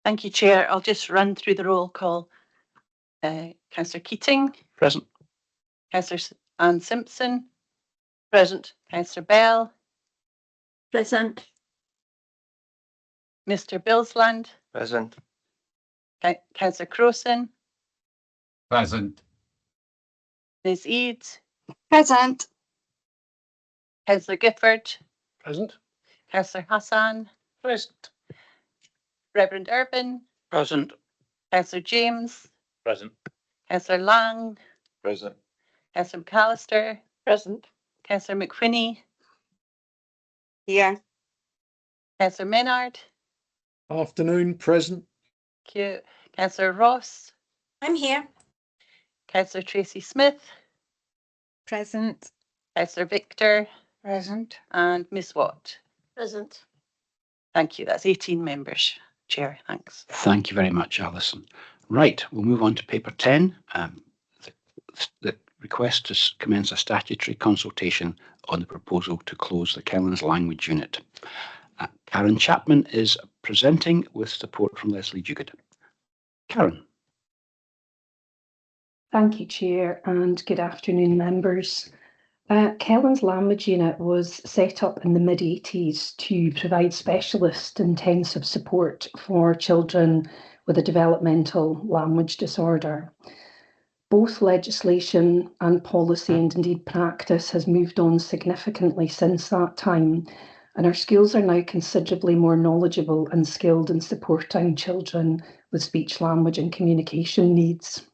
Thank you, Chair. I'll just run through the roll call. Councillor Keating. Present. Councillor Anne Simpson. Present. Councillor Bell. Present. Mr. Billsland. Present. Councillor Crowson. Present. Ms. Eads. Present. Councillor Gifford. Present. Councillor Hassan. Present. Reverend Urban. Present. Councillor James. Present. Councillor Lang. Present. Councillor McAllister. Present. Councillor McWhinney. Here. Councillor Menard. Afternoon, present. Thank you. Councillor Ross. I'm here. Councillor Tracy Smith. Present. Councillor Victor. Present. And Miss Watt. Present. Thank you. That's 18 members. Chair, thanks. Thank you very much, Alison. Right, we'll move on to paper 10. The request to commence a statutory consultation on the proposal to close the Kellens Language Unit. Karen Chapman is presenting with support from Leslie Duguid. Karen. Thank you, Chair, and good afternoon, members. Kellens Language Unit was set up in the mid-80s to provide specialist intensive support for children with a developmental language disorder. Both legislation and policy, and indeed practice, has moved on significantly since that time, and our schools are now considerably more knowledgeable and skilled in supporting children with speech, language and communication needs.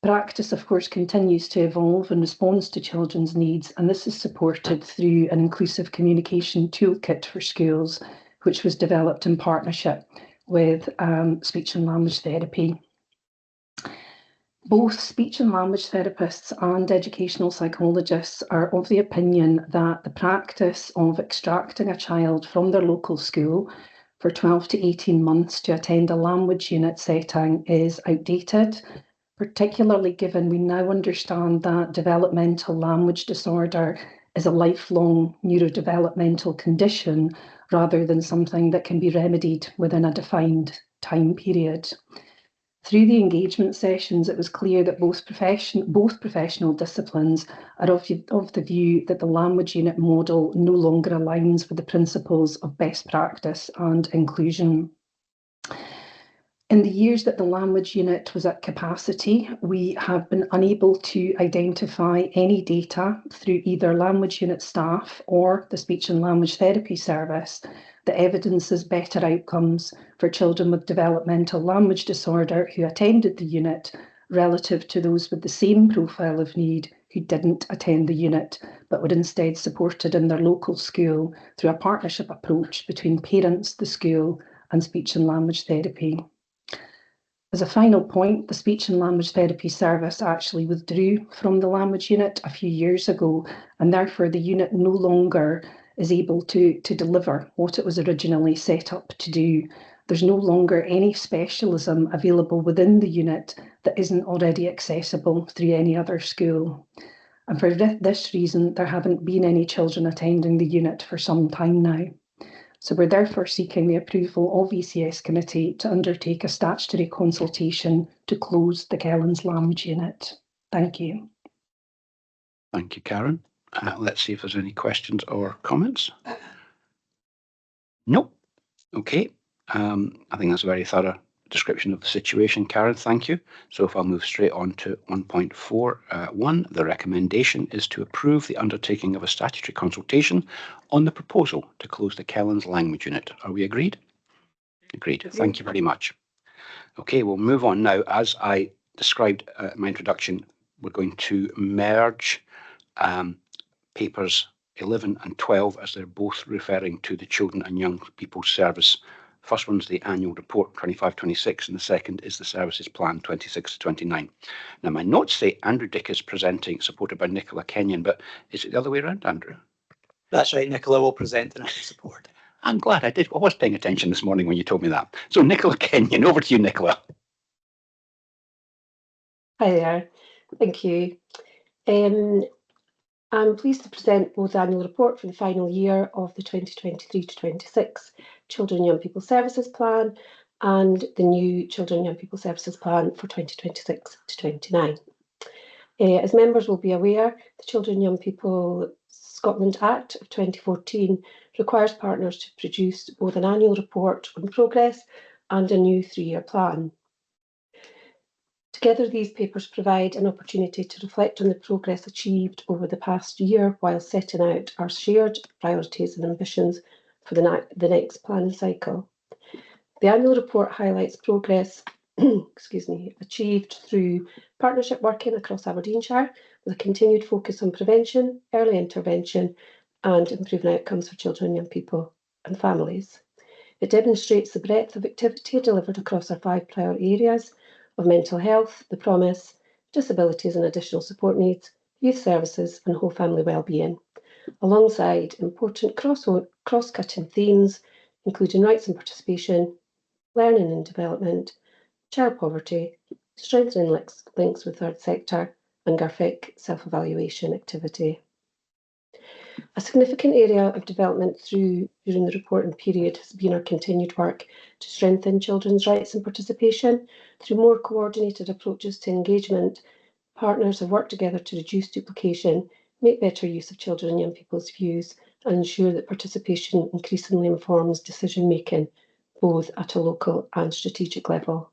Practice, of course, continues to evolve in response to children's needs, and this is supported through an inclusive communication toolkit for schools, which was developed in partnership with speech and language therapy. Both speech and language therapists and educational psychologists are of the opinion that the practice of extracting a child from their local school for 12 to 18 months to attend a language unit setting is outdated, particularly given we now understand that developmental language disorder is a lifelong neurodevelopmental condition rather than something that can be remedied within a defined time period. Through the engagement sessions, it was clear that both professional disciplines are of the view that the language unit model no longer aligns with the principles of best practice and inclusion. In the years that the language unit was at capacity, we have been unable to identify any data through either language unit staff or the speech and language therapy service that evidences better outcomes for children with developmental language disorder who attended the unit relative to those with the same profile of need who didn't attend the unit but were instead supported in their local school through a partnership approach between parents, the school and speech and language therapy. As a final point, the speech and language therapy service actually withdrew from the language unit a few years ago, and therefore the unit no longer is able to deliver what it was originally set up to do. There's no longer any specialism available within the unit that isn't already accessible through any other school. And for this reason, there haven't been any children attending the unit for some time now. So we're therefore seeking the approval of ECS Committee to undertake a statutory consultation to close the Kellens Language Unit. Thank you. Thank you, Karen. Let's see if there's any questions or comments. Nope. Okay. I think that's a very thorough description of the situation, Karen. Thank you. So if I'll move straight on to 1.41, the recommendation is to approve the undertaking of a statutory consultation on the proposal to close the Kellens Language Unit. Are we agreed? Agreed. Thank you very much. Okay, we'll move on now. As I described in my introduction, we're going to merge papers 11 and 12 as they're both referring to the Children and Young People's Service. First one's the annual report 25-26 and the second is the services plan 26-29. Now my notes say Andrew Dick is presenting, supported by Nicola Kenyon, but is it the other way around, Andrew? That's right, Nicola will present and I will support. I'm glad I did. I was paying attention this morning when you told me that. So Nicola Kenyon, over to you, Nicola. Hi there, thank you. I'm pleased to present both the annual report for the final year of the 2023-26 Children and Young People Services Plan and the new Children and Young People Services Plan for 2026 to 29. As members will be aware, the Children and Young People Scotland Act of 2014 requires partners to produce both an annual report on progress and a new 3-year plan. Together, these papers provide an opportunity to reflect on the progress achieved over the past year while setting out our shared priorities and ambitions for the next planning cycle. The annual report highlights progress achieved through partnership working across Aberdeenshire with a continued focus on prevention, early intervention and improving outcomes for children, young people and families. It demonstrates the breadth of activity delivered across our 5 priority areas of mental health, the promise, disabilities and additional support needs, youth services and whole family wellbeing, alongside important cross-cutting themes including rights and participation, learning and development, child poverty, strengthening links with third sector and GARFIC self-evaluation activity. A significant area of development during the reporting period has been our continued work to strengthen children's rights and participation. Through more coordinated approaches to engagement, partners have worked together to reduce duplication, make better use of children and young people's views, and ensure that participation increasingly informs decision making, both at a local and strategic level.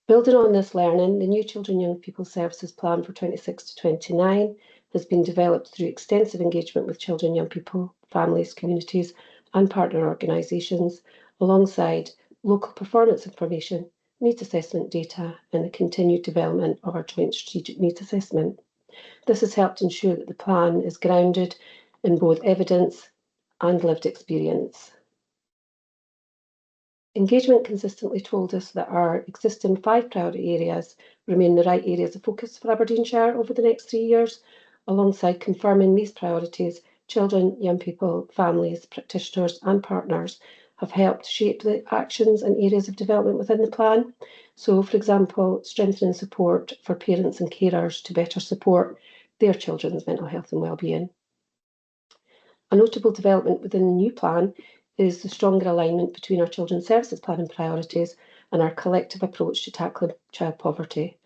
Building on this learning, the new Children and Young People Services Plan for 26 to 29 has been developed through extensive engagement with children, young people, families, communities and partner organisations, alongside local performance information, needs assessment data and the continued development of our joint strategic needs assessment. This has helped ensure that the plan is grounded in both evidence and lived experience. Engagement consistently told us that our existing 5 priority areas remain the right areas of focus for Aberdeenshire over the next 3 years. Alongside confirming these priorities, children, young people, families, practitioners and partners have helped shape the actions and areas of development within the plan. So, for example, strengthening support for parents and carers to better support their children's mental health and wellbeing. A notable development within the new plan is the stronger alignment between our Children's Services Plan and priorities and our collective approach to tackling child poverty.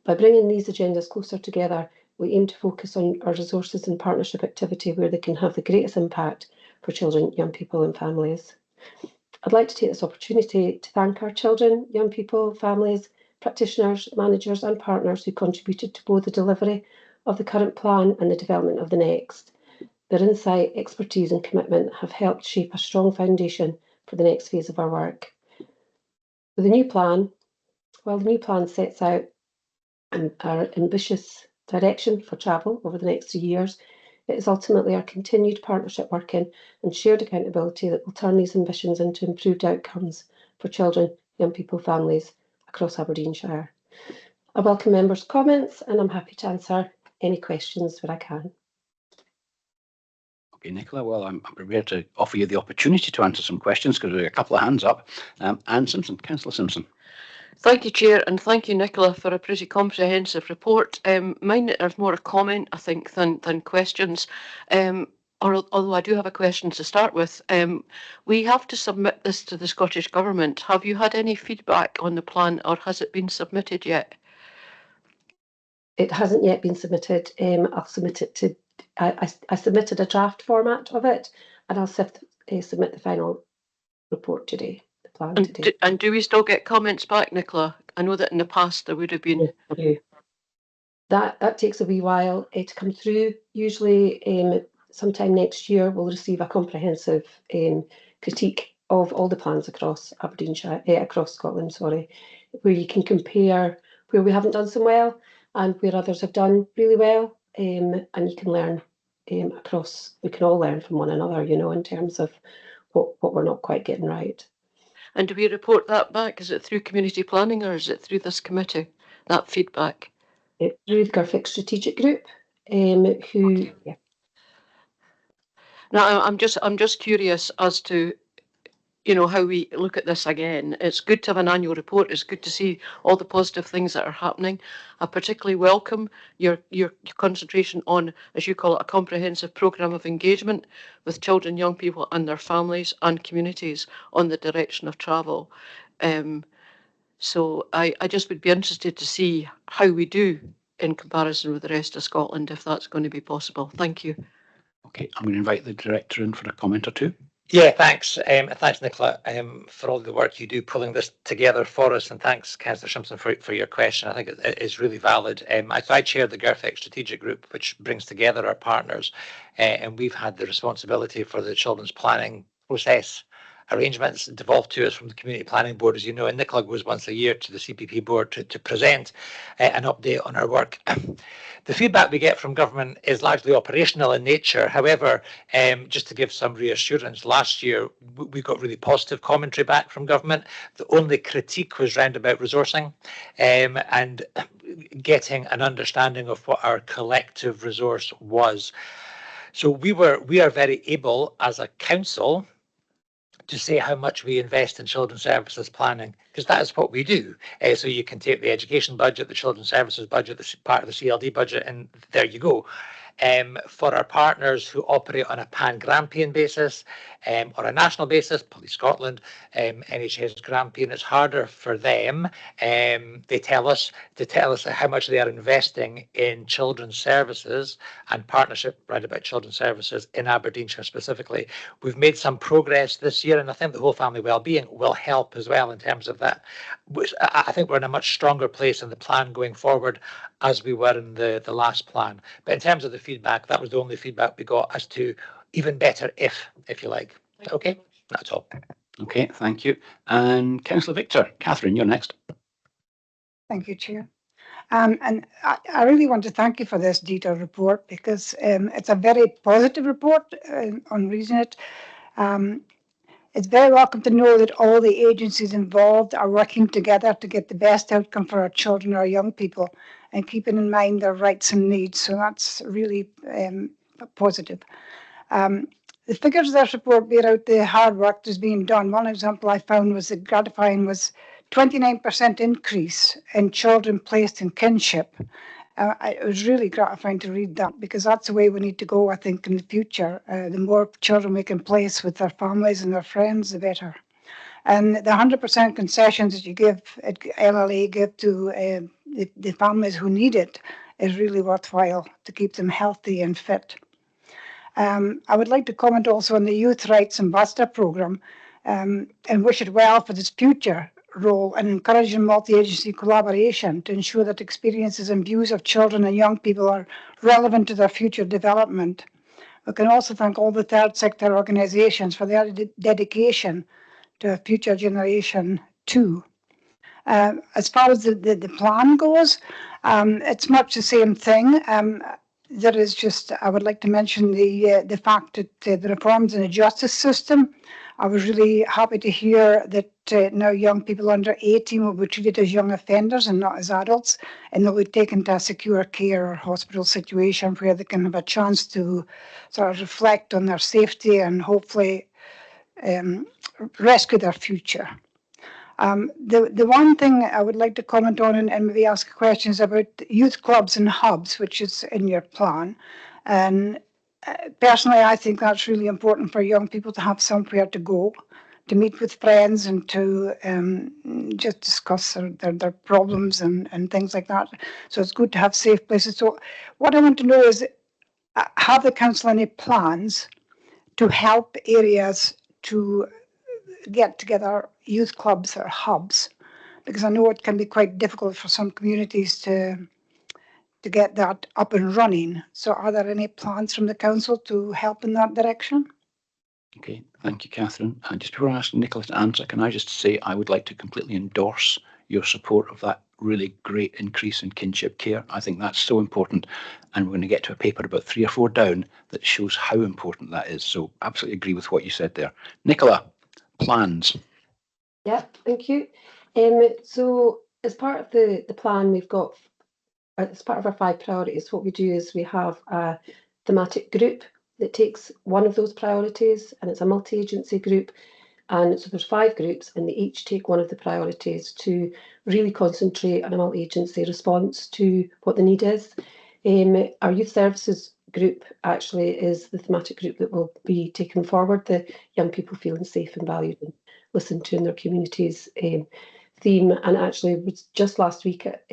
By bringing these agendas closer together, we aim to focus on our resources and partnership activity where they can have the greatest impact for children, young people and families. I'd like to take this opportunity to thank our children, young people, families, practitioners, managers and partners who contributed to both the delivery of the current plan and the development of the next. Their insight, expertise and commitment have helped shape a strong foundation for the next phase of our work. With the new plan, while the new plan sets out our ambitious direction for travel over the next 3 years, it is ultimately our continued partnership working and shared accountability that will turn these ambitions into improved outcomes for children, young people, families across Aberdeenshire. I welcome members' comments and I'm happy to answer any questions where I can. Okay, Nicola, well, I'm prepared to offer you the opportunity to answer some questions because there's a couple of hands up. Anne Simpson, Councillor Simpson. Thank you, Chair, and thank you, Nicola, for a pretty comprehensive report. Mine is more a comment, I think, than questions. Although I do have a question to start with. We have to submit this to the Scottish Government. Have you had any feedback on the plan, or has it been submitted yet? It hasn't yet been submitted. I'll submit it to. I submitted a draft format of it, and I'll submit the final report today. The plan today. And do we still get comments back, Nicola? I know that in the past there would have been. That takes a wee while to come through. Usually, sometime next year, we'll receive a comprehensive critique of all the plans across Aberdeenshire, across Scotland. Sorry, where you can compare where we haven't done so well and where others have done really well, and you can learn across. We can all learn from one another, you know, in terms of what we're not quite getting right. And do we report that back? Is it through community planning or is it through this committee? That feedback. Through the GARFIC strategic group, who. Yeah. Now I'm just curious as to how we look at this again. It's good to have an annual report. It's good to see all the positive things that are happening. I particularly welcome your concentration on, as you call it, a comprehensive programme of engagement with children, young people and their families and communities on the direction of travel. So I just would be interested to see how we do in comparison with the rest of Scotland, if that's going to be possible. Thank you. Okay, I'm going to invite the director in for a comment or two. Yeah, thanks. Thanks, Nicola, for all the work you do pulling this together for us. And thanks, Councillor Simpson, for your question. I think it is really valid. I chair the GERFIC Strategic Group, which brings together our partners. And we've had the responsibility for the children's planning process arrangements devolved to us from the Community Planning Board, as you know, and Nicola goes once a year to the CPP board to present an update on our work. The feedback we get from government is largely operational in nature. However, just to give some reassurance, last year we got really positive commentary back from government. The only critique was round about resourcing and getting an understanding of what our collective resource was. So we are very able as a council to say how much we invest in children's services planning, because that is what we do. So you can take the education budget, the children's services budget, the part of the CLD budget, and there you go. For our partners who operate on a pan-Grampian basis or a national basis, Police Scotland, NHS Grampian, it's harder for them. They tell us how much they are investing in children's services and partnership right about children's services in Aberdeenshire specifically. We've made some progress this year, and I think the whole family wellbeing will help as well in terms of that. I think we're in a much stronger place in the plan going forward as we were in the last plan. But in terms of the feedback, that was the only feedback we got as to even better if you like. Okay, that's all. Okay, thank you. And Councillor Victor, Catherine, you're next. Thank you, Chair. And I really want to thank you for this detailed report, because it's a very positive report on reading it. It's very welcome to know that all the agencies involved are working together to get the best outcome for our children, our young people, and keeping in mind their rights and needs. So that's really positive. The figures of this report bear out the hard work that's being done. One example I found was that gratifying was 29% increase in children placed in kinship. It was really gratifying to read that, because that's the way we need to go, I think, in the future. The more children we can place with their families and their friends, the better. And the 100% concessions that you give, LLA give to the families who need it, is really worthwhile to keep them healthy and fit. I would like to comment also on the Youth Rights Ambassador Programme and wish it well for its future role and encouraging multi-agency collaboration to ensure that experiences and views of children and young people are relevant to their future development. We can also thank all the third sector organisations for their dedication to a future generation too. As far as the plan goes, it's much the same thing. There is just, I would like to mention the fact that the reforms in the justice system, I was really happy to hear that now young people under 18 will be treated as young offenders and not as adults, and they'll be taken to a secure care or hospital situation where they can have a chance to sort of reflect on their safety and hopefully rescue their future. The one thing I would like to comment on and maybe ask questions about youth clubs and hubs, which is in your plan. And personally, I think that's really important for young people to have somewhere to go, to meet with friends and to just discuss their problems and things like that. So it's good to have safe places. So what I want to know is, have the council any plans to help areas to get together youth clubs or hubs? Because I know it can be quite difficult for some communities to get that up and running. So are there any plans from the council to help in that direction? Okay, thank you, Catherine. And just before I ask Nicola to answer, can I just say I would like to completely endorse your support of that really great increase in kinship care. I think that's so important. And we're going to get to a paper about 3 or 4 down that shows how important that is. So absolutely agree with what you said there. Nicola, plans. Yeah, thank you. So as part of the plan, we've got, as part of our 5 priorities, what we do is we have a thematic group that takes one of those priorities, and it's a multi-agency group And so there's 5 groups, and they each take one of the priorities to really concentrate on a multi-agency response to what the need is. Our youth services group actually is the thematic group that will be taken forward, the young people feeling safe and valued and listened to in their communities theme. And actually it was just last week at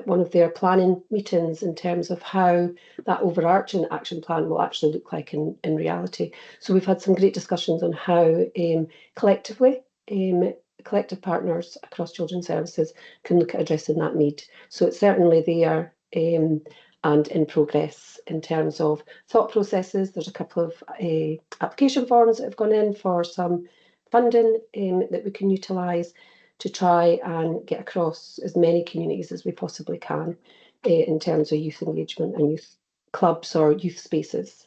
one of their planning meetings in terms of how that overarching action plan will actually look like in reality. So we've had some great discussions on how collectively collective partners across children's services can look at addressing that need. So it's certainly there and in progress in terms of thought processes. There's a couple of application forms that have gone in for some funding that we can utilise to try and get across as many communities as we possibly can in terms of youth engagement and youth clubs or youth spaces.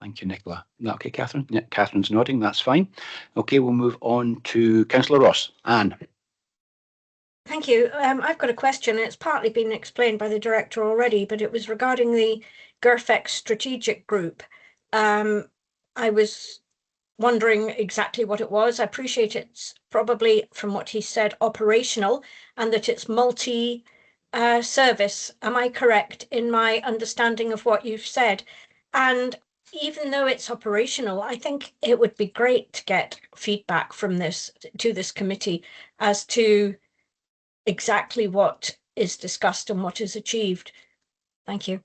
Thank you, Nicola. Okay, Catherine? Yeah, Catherine's nodding, that's fine. Okay, we'll move on to Councillor Ross. Anne. Thank you. I've got a question. It's partly been explained by the director already, but it was regarding the GIRFEX strategic group. I was wondering exactly what it was. I appreciate it's probably, from what he said, operational, and that it's multi-service. Am I correct in my understanding of what you've said? And even though it's operational, I think it would be great to get feedback from this to this committee as to exactly what is discussed and what is achieved. Thank you.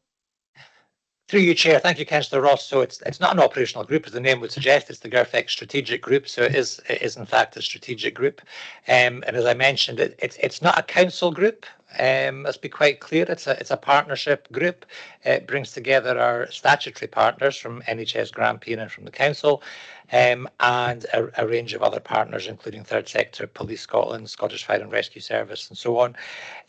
Through you, Chair. Thank you, Councillor Ross. So it's not an operational group, as the name would suggest. It's the GIRFEX strategic group. So it is in fact a strategic group. And as I mentioned, it's not a council group. Let's be quite clear. It's a partnership group. It brings together our statutory partners from NHS Grampian and from the council, and a range of other partners, including Third Sector, Police Scotland, Scottish Fire and Rescue Service, and so on.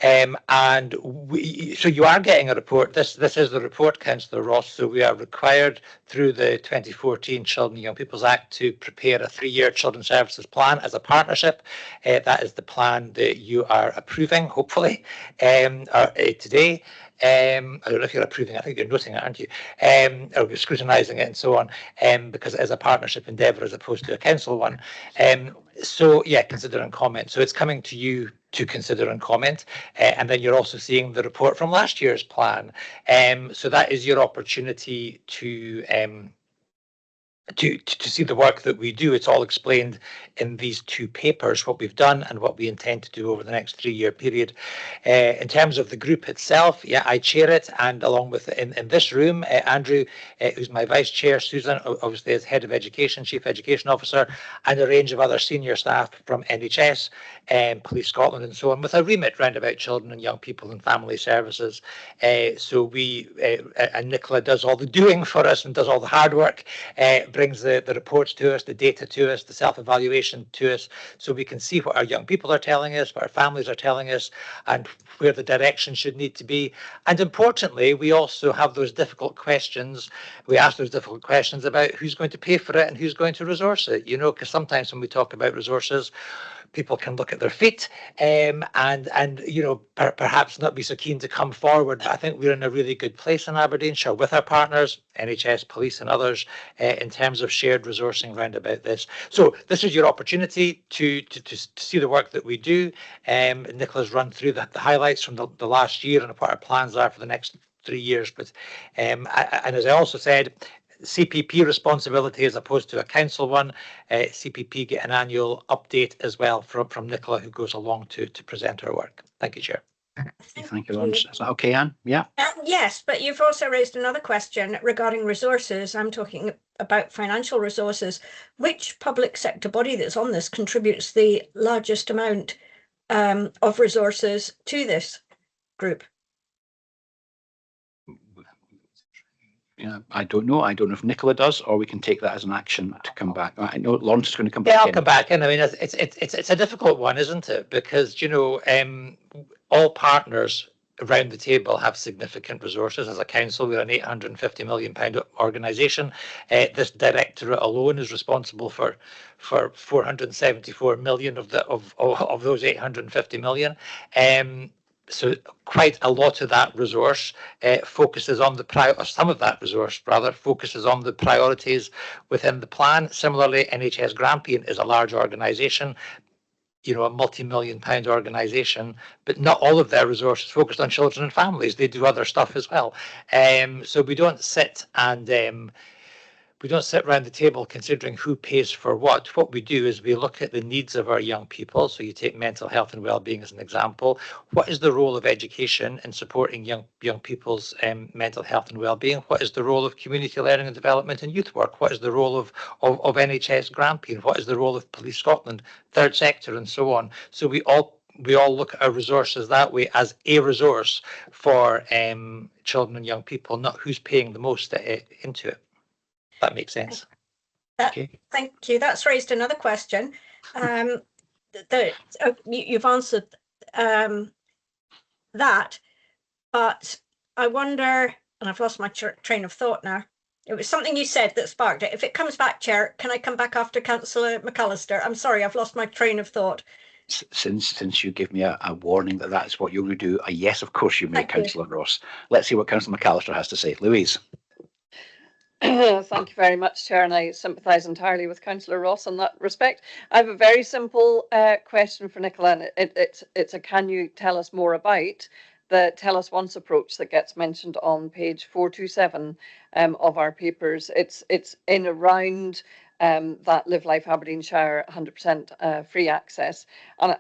So you are getting a report. This is the report, Councillor Ross. So we are required through the 2014 Children and Young People's Act to prepare a 3-year children's services plan as a partnership. That is the plan that you are approving, hopefully, today. I don't know if you're approving, I think you're noting it, aren't you? Or scrutinising it and so on, because it is a partnership endeavour as opposed to a council one. So yeah, consider and comment. So it's coming to you to consider and comment, and then you're also seeing the report from last year's plan. So that is your opportunity to see the work that we do. It's all explained in these 2 papers, what we've done and what we intend to do over the next 3-year period. In terms of the group itself, yeah, I chair it, and along with in this room, Andrew, who's my vice chair, Susan, obviously as head of education, chief education officer, and a range of other senior staff from NHS, Police Scotland, and so on, with a remit round about children and young people and family services. So we, and Nicola does all the doing for us and does all the hard work, brings the reports to us, the data to us, the self-evaluation to us, so we can see what our young people are telling us, what our families are telling us, and where the direction should need to be. And importantly, we also have those difficult questions. We ask those difficult questions about who's going to pay for it and who's going to resource it, you know, because sometimes when we talk about resources, people can look at their feet and you know, perhaps not be so keen to come forward. But I think we're in a really good place in Aberdeenshire with our partners, NHS, police and others, in terms of shared resourcing around about this. So this is your opportunity to see the work that we do. Nicola's run through the highlights from the last year and what our plans are for the next 3 years. But and as I also said, CPP responsibility as opposed to a council one. CPP get an annual update as well from Nicola, who goes along to present her work. Thank you, Chair. Thank you, Lawrence. Is that okay, Anne? Yeah. Yes, but you've also raised another question regarding resources. I'm talking about financial resources. Which public sector body that's on this contributes the largest amount of resources to this group? Yeah, I don't know. I don't know if Nicola does, or we can take that as an action to come back. I know Lawrence is going to come back. Yeah, I'll come back in. I mean, it's a difficult one, isn't it? Because, you know, all partners around the table have significant resources. As a council, we're an £850 million organisation. This directorate alone is responsible for 474 million of those 850 million. So quite a lot of that resource focuses on or some of that resource rather focuses on the priorities within the plan. Similarly, NHS Grampian is a large organisation, you know, a multi-million-pound organisation, but not all of their resources focused on children and families. They do other stuff as well. So we don't sit and we don't sit around the table considering who pays for what. What we do is we look at the needs of our young people. So you take mental health and well-being as an example. What is the role of education in supporting young people's mental health and well-being? What is the role of community learning and development and youth work? What is the role of NHS Grampian? What is the role of Police Scotland, third sector, and so on? So we all look at our resources that way, as a resource for children and young people, not who's paying the most into it. That makes sense. Okay. Thank you. That's raised another question. You've answered that, but I wonder, and I've lost my train of thought now. It was something you said that sparked it. If it comes back, Chair, can I come back after Councillor McAllister? I'm sorry, I've lost my train of thought. Since you give me a warning that is what you will do, yes, of course you may, Councillor Ross. Let's see what Councillor McAllister has to say. Louise. Thank you very much, Chair, and I sympathise entirely with Councillor Ross in that respect. I have a very simple question for Nicola, and it's a can you tell us more about the Tell Us Once approach that gets mentioned on page 427 of our papers. It's in around that Live Life Aberdeenshire 100% free access, and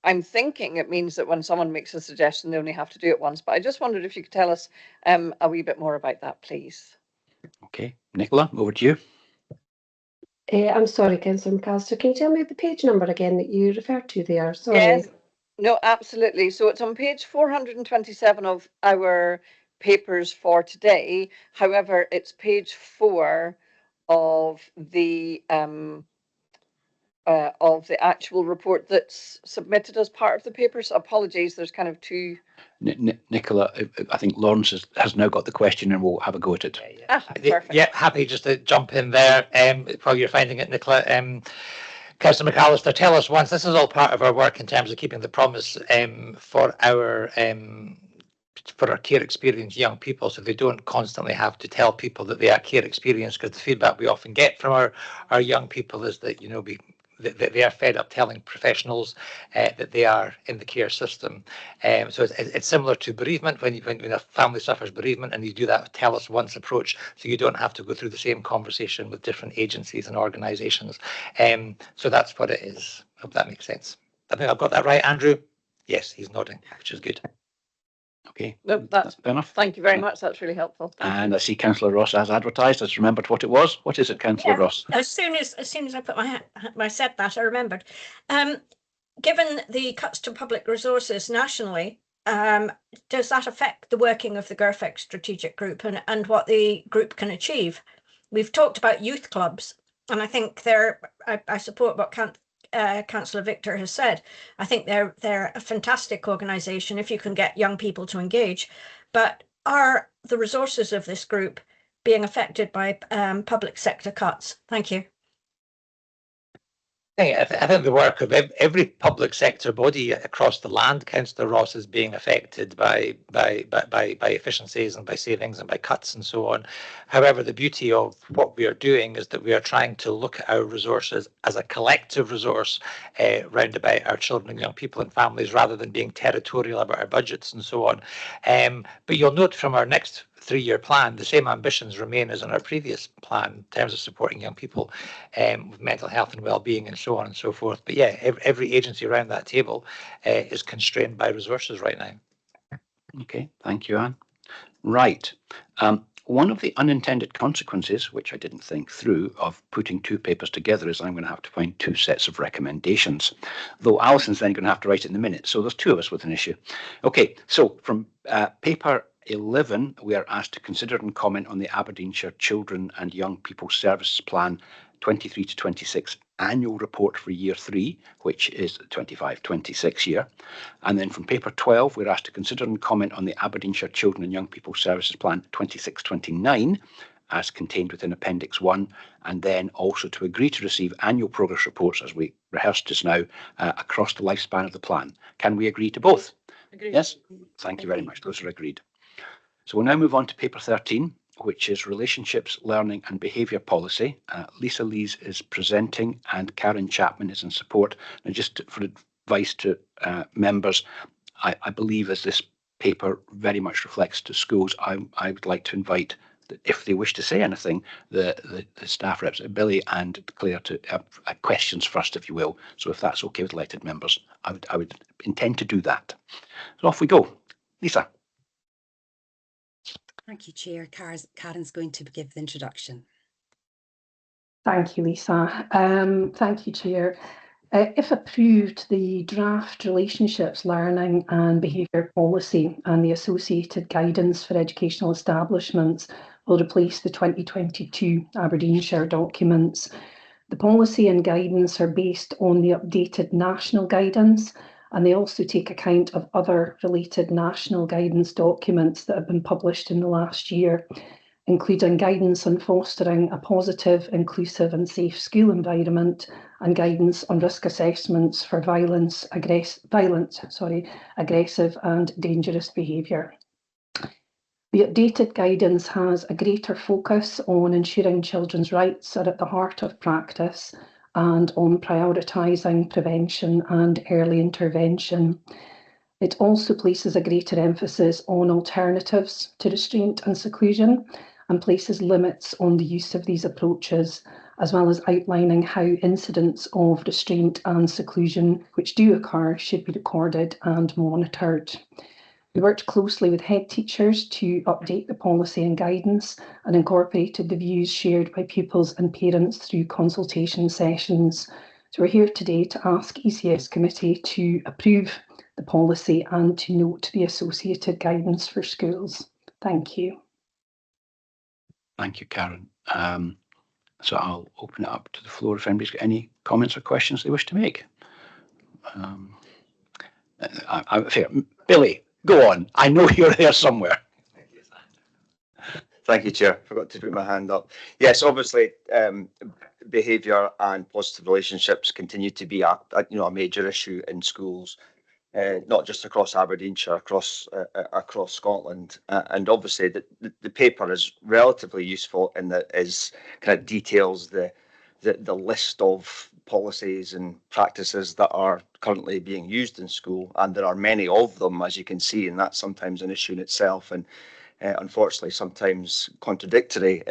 I'm thinking it means that when someone makes a suggestion, they only have to do it once. But I just wondered if you could tell us a wee bit more about that, please. Okay, Nicola, over to you. I'm sorry, Councillor McAllister, can you tell me the page number again that you referred to there? Sorry. Yes, no, absolutely. So it's on page 427 of our papers for today. However, it's page 4 of the actual report that's submitted as part of the papers. Apologies, there's kind of two. Nicola, I think Lawrence has now got the question and we'll have a go at it. Perfect. Yeah, happy just to jump in there while you're finding it, Nicola. Councillor McAllister, Tell Us Once. This is all part of our work in terms of keeping the promise for our care experienced young people, so they don't constantly have to tell people that they are care experienced, because the feedback we often get from our young people is that, you know, they are fed up telling professionals that they are in the care system. So it's similar to bereavement, when a family suffers bereavement and you do that Tell Us Once approach, so you don't have to go through the same conversation with different agencies and organisations. So that's what it is. Hope that makes sense. I think I've got that right, Andrew? Yes, he's nodding, which is good. Okay, no, that's fair enough. Thank you very much. That's really helpful. And I see Councillor Ross has advertised, has remembered what it was. What is it, Councillor Ross? As soon as I put I said that, I remembered. Given the cuts to public resources nationally, does that affect the working of the GIRFEC strategic group and what the group can achieve? We've talked about youth clubs, and I think I support what Councillor Victor has said. I think they're a fantastic organisation if you can get young people to engage. But are the resources of this group being affected by public sector cuts? Thank you. I think the work of every public sector body across the land, Councillor Ross, is being affected by efficiencies and by savings and by cuts and so on. However, the beauty of what we are doing is that we are trying to look at our resources as a collective resource round about our children and young people and families, rather than being territorial about our budgets and so on. But you'll note from our next 3-year plan, the same ambitions remain as in our previous plan in terms of supporting young people with mental health and well-being and so on and so forth. But yeah, every agency around that table is constrained by resources right now. Okay, thank you, Anne. Right. One of the unintended consequences, which I didn't think through, of putting two papers together is I'm going to have to find two sets of recommendations, though Alison's then going to have to write it in a minute. So there's two of us with an issue. Okay, so from paper 11, we are asked to consider and comment on the Aberdeenshire Children and Young People Services Plan 23 to 26 annual report for year 3, which is the 25-26 year. And then from paper 12, we're asked to consider and comment on the Aberdeenshire Children and Young People Services Plan 26-29 as contained within Appendix 1, and then also to agree to receive annual progress reports, as we rehearsed just now, across the lifespan of the plan. Can we agree to both? Agreed. Yes, thank you very much. Those are agreed. So we'll now move on to paper 13, which is Relationships, Learning and Behaviour Policy. Lisa Lees is presenting and Karen Chapman is in support. And just for advice to members, I believe as this paper very much reflects to schools, I would like to invite, if they wish to say anything, the staff reps, Billy and Claire, to questions first, if you will. So if that's okay with elected members, I would intend to do that. So off we go. Lisa. Thank you, Chair. Karen's going to give the introduction. Thank you, Lisa. Thank you, Chair. If approved, the draft Relationships, Learning and Behaviour Policy and the associated guidance for educational establishments will replace the 2022 Aberdeenshire documents. The policy and guidance are based on the updated national guidance, and they also take account of other related national guidance documents that have been published in the last year, including guidance on fostering a positive, inclusive and safe school environment and guidance on risk assessments for aggressive and dangerous behaviour. The updated guidance has a greater focus on ensuring children's rights are at the heart of practice and on prioritising prevention and early intervention. It also places a greater emphasis on alternatives to restraint and seclusion and places limits on the use of these approaches, as well as outlining how incidents of restraint and seclusion which do occur should be recorded and monitored. We worked closely with head teachers to update the policy and guidance and incorporated the views shared by pupils and parents through consultation sessions. So we're here today to ask ECS Committee to approve the policy and to note the associated guidance for schools. Thank you. Thank you, Karen. So I'll open it up to the floor if anybody's got any comments or questions they wish to make. Billy, go on. I know you're there somewhere. Thank you, Chair. Forgot to put my hand up. Yes, obviously, behaviour and positive relationships continue to be a major issue in schools, not just across Aberdeenshire, across Scotland. And obviously, the paper is relatively useful in that it kind of details the list of policies and practices that are currently being used in school, and there are many of them, as you can see, and that's sometimes an issue in itself, and unfortunately sometimes contradictory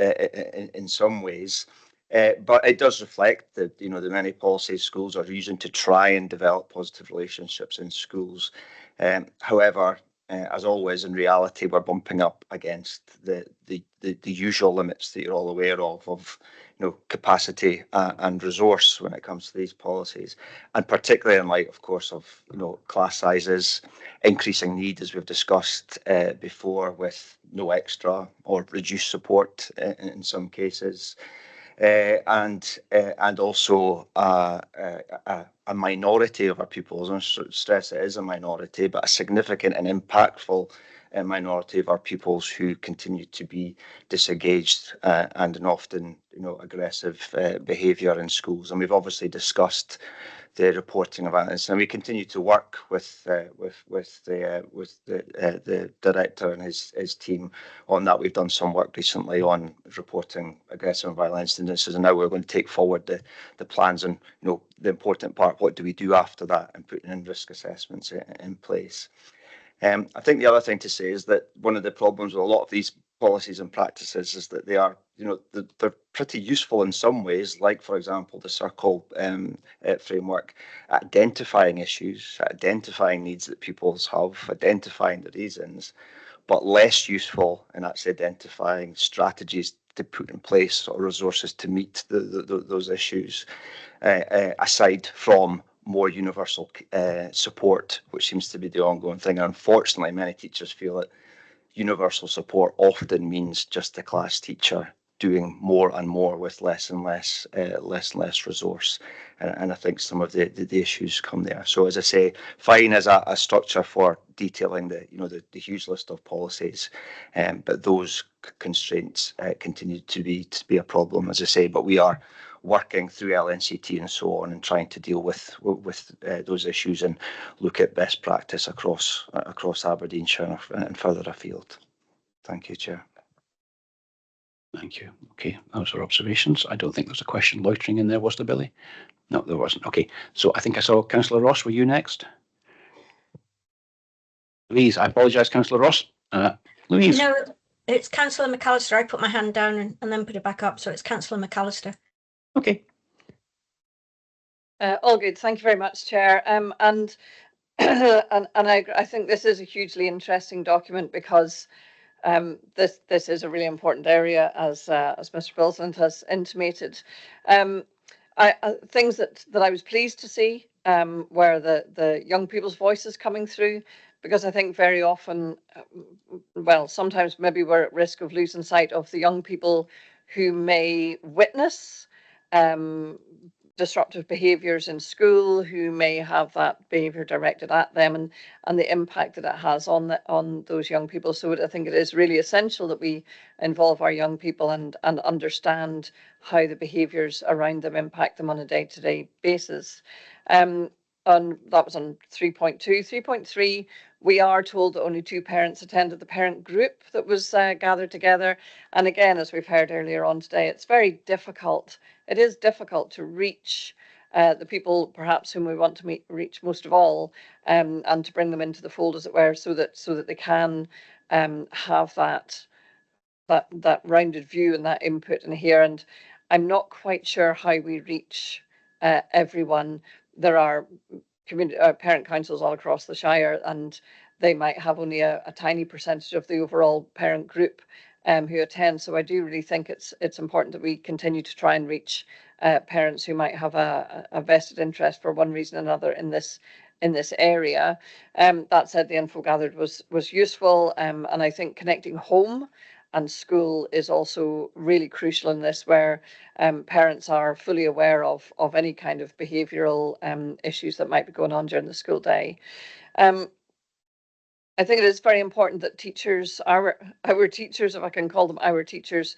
in some ways. But it does reflect the many policies schools are using to try and develop positive relationships in schools. However, as always, in reality, we're bumping up against the usual limits that you're all aware of capacity and resource when it comes to these policies, and particularly in light, of course, of class sizes, increasing need, as we've discussed before, with no extra or reduced support in some cases, and also a minority of our pupils. I stress it is a minority, but a significant and impactful minority of our pupils who continue to be disengaged and often aggressive behaviour in schools. And we've obviously discussed the reporting of violence, and we continue to work with the director and his team on that. We've done some work recently on reporting aggressive and violent incidences, and now we're going to take forward the plans and the important part, what do we do after that, and putting in risk assessments in place. I think the other thing to say is that one of the problems with a lot of these policies and practices is that they are, they're pretty useful in some ways, like, for example, the Circle framework, identifying issues, identifying needs that pupils have, identifying the reasons, but less useful in actually identifying strategies to put in place or resources to meet those issues, aside from more universal support, which seems to be the ongoing thing. And unfortunately, many teachers feel that universal support often means just a class teacher doing more and more with less and less resource, and I think some of the issues come there. So, as I say, fine as a structure for detailing the huge list of policies, but those constraints continue to be a problem, as I say. But we are working through LNCT and so on, and trying to deal with those issues and look at best practice across Aberdeenshire and further afield. Thank you, Chair. Thank you. Okay, those are observations. I don't think there's a question loitering in there, was there, Billy? No, there wasn't. Okay, so I think I saw Councillor Ross. Were you next? Louise, I apologise, Councillor Ross. Louise. No, it's Councillor McAllister. I put my hand down and then put it back up, so it's Councillor McAllister. Okay. All good. Thank you very much, Chair. And I think this is a hugely interesting document because this is a really important area, as Mr. Bilsland has intimated. Things that I was pleased to see were the young people's voices coming through, because I think very often, well, sometimes maybe we're at risk of losing sight of the young people who may witness disruptive behaviours in school, who may have that behaviour directed at them, and the impact that it has on those young people. So I think it is really essential that we involve our young people and understand how the behaviours around them impact them on a day-to-day basis. And that was on 3.2. 3.3, we are told that only 2 parents attended the parent group that was gathered together. And again, as we've heard earlier on today, it's very difficult. It is difficult to reach the people perhaps whom we want to reach most of all, and to bring them into the fold, as it were, so that they can have that rounded view and that input in here. And I'm not quite sure how we reach everyone. There are parent councils all across the Shire, and they might have only a tiny percentage of the overall parent group who attend. So I do really think it's important that we continue to try and reach parents who might have a vested interest for one reason or another in this area. That said, the info gathered was useful, and I think connecting home and school is also really crucial in this, where parents are fully aware of any kind of behavioural issues that might be going on during the school day. I think it is very important that teachers, our teachers, if I can call them our teachers,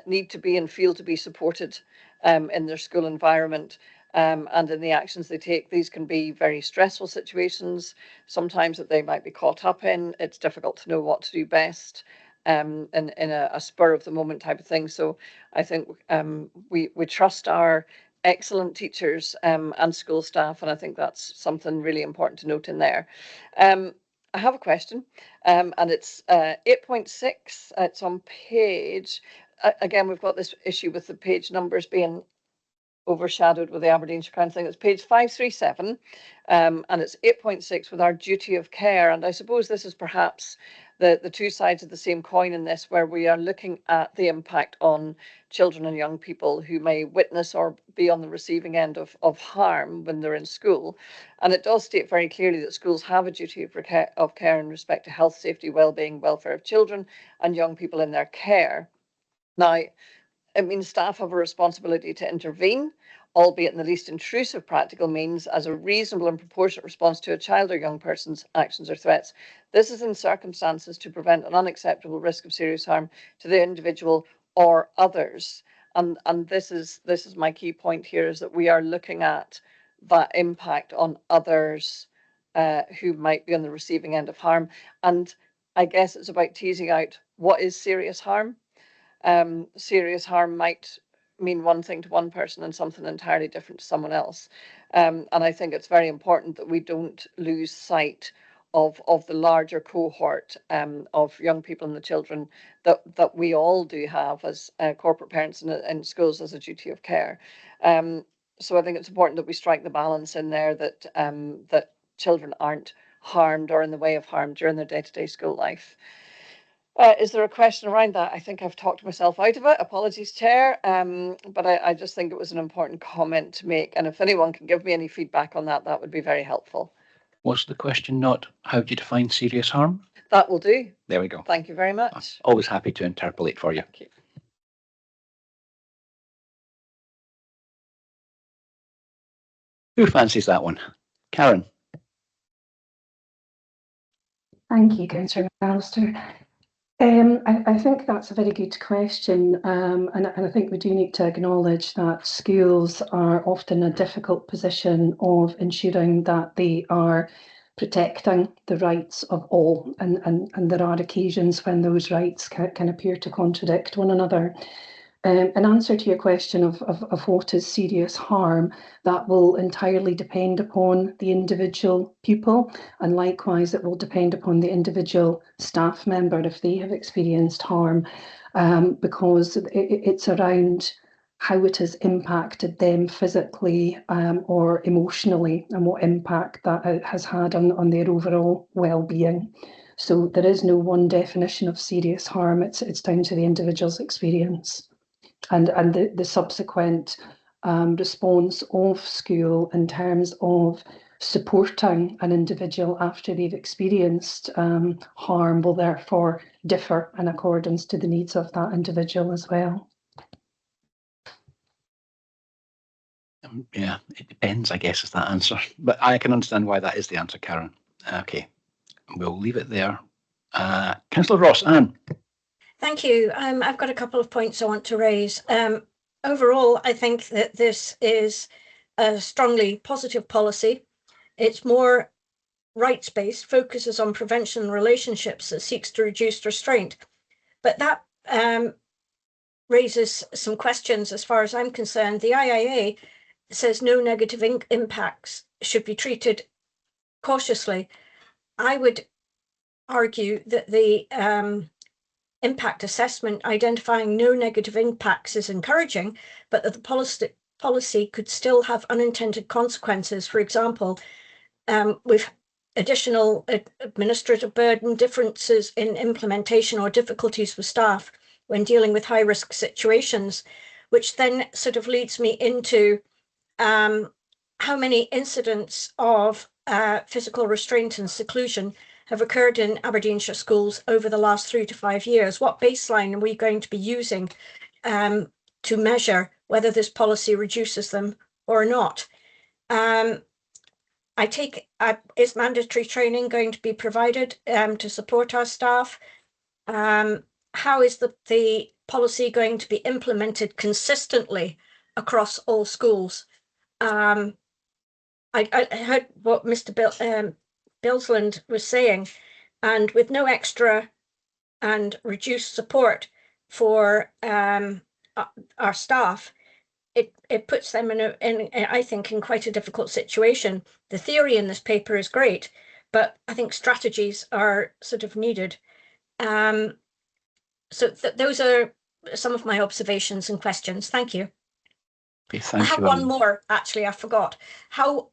need to be and feel to be supported in their school environment and in the actions they take. These can be very stressful situations, sometimes that they might be caught up in. It's difficult to know what to do best in a spur of the moment type of thing. So I think we trust our excellent teachers and school staff, and I think that's something really important to note in there. I have a question, and it's 8.6. It's on page. Again, we've got this issue with the page numbers being overshadowed with the Aberdeenshire kind of thing. It's page 537, and it's 8.6 with our duty of care. And I suppose this is perhaps the two sides of the same coin in this, where we are looking at the impact on children and young people who may witness or be on the receiving end of harm when they're in school. And it does state very clearly that schools have a duty of care in respect to health, safety, well-being, welfare of children and young people in their care. Now, it means staff have a responsibility to intervene, albeit in the least intrusive practical means, as a reasonable and proportionate response to a child or young person's actions or threats. This is in circumstances to prevent an unacceptable risk of serious harm to the individual or others. And this is my key point here, is that we are looking at that impact on others who might be on the receiving end of harm. And I guess it's about teasing out what is serious harm. Serious harm might mean one thing to one person and something entirely different to someone else. And I think it's very important that we don't lose sight of the larger cohort of young people and the children that we all do have as corporate parents in schools as a duty of care. So I think it's important that we strike the balance in there, that that children aren't harmed or in the way of harm during their day-to-day school life. Is there a question around that? I think I've talked myself out of it. Apologies, Chair. But I just think it was an important comment to make. And if anyone can give me any feedback on that, that would be very helpful. Was the question not how do you define serious harm? That will do. There we go. Thank you very much. I'm always happy to interpolate for you. Thank you. Who fancies that one? Karen. Thank you, Councillor McAllister. I think that's a very good question, and I think we do need to acknowledge that schools are often in a difficult position of ensuring that they are protecting the rights of all, and there are occasions when those rights can appear to contradict one another. In answer to your question of what is serious harm, that will entirely depend upon the individual pupil, and likewise it will depend upon the individual staff member if they have experienced harm, because it's around how it has impacted them physically or emotionally, and what impact that it has had on their overall well-being. So there is no one definition of serious harm. It's down to the individual's experience and the subsequent response of school in terms of supporting an individual after they've experienced harm will therefore differ in accordance to the needs of that individual as well. Yeah, it depends, I guess, is that answer. But I can understand why that is the answer, Karen. Okay, we'll leave it there. Councillor Ross, Anne. Thank you. I've got a couple of points I want to raise. Overall, I think that this is a strongly positive policy. It's more rights-based, focuses on prevention and relationships that seeks to reduce restraint. But that raises some questions as far as I'm concerned. The IIA says no negative impacts should be treated cautiously. I would argue that the impact assessment identifying no negative impacts is encouraging, but that the policy could still have unintended consequences. For example, with additional administrative burden, differences in implementation, or difficulties with staff when dealing with high-risk situations, which then sort of leads me into how many incidents of physical restraint and seclusion have occurred in Aberdeenshire schools over the last 3 to 5 years. What baseline are we going to be using to measure whether this policy reduces them or not? I take, is mandatory training going to be provided to support our staff? How is the policy going to be implemented consistently across all schools? I heard what Mr. Bilsland was saying, and with no extra and reduced support for our staff, it puts them in I think in quite a difficult situation. The theory in this paper is great, but I think strategies are sort of needed. So those are some of my observations and questions. Thank you. Okay, thank I have you. one more, actually, I forgot. How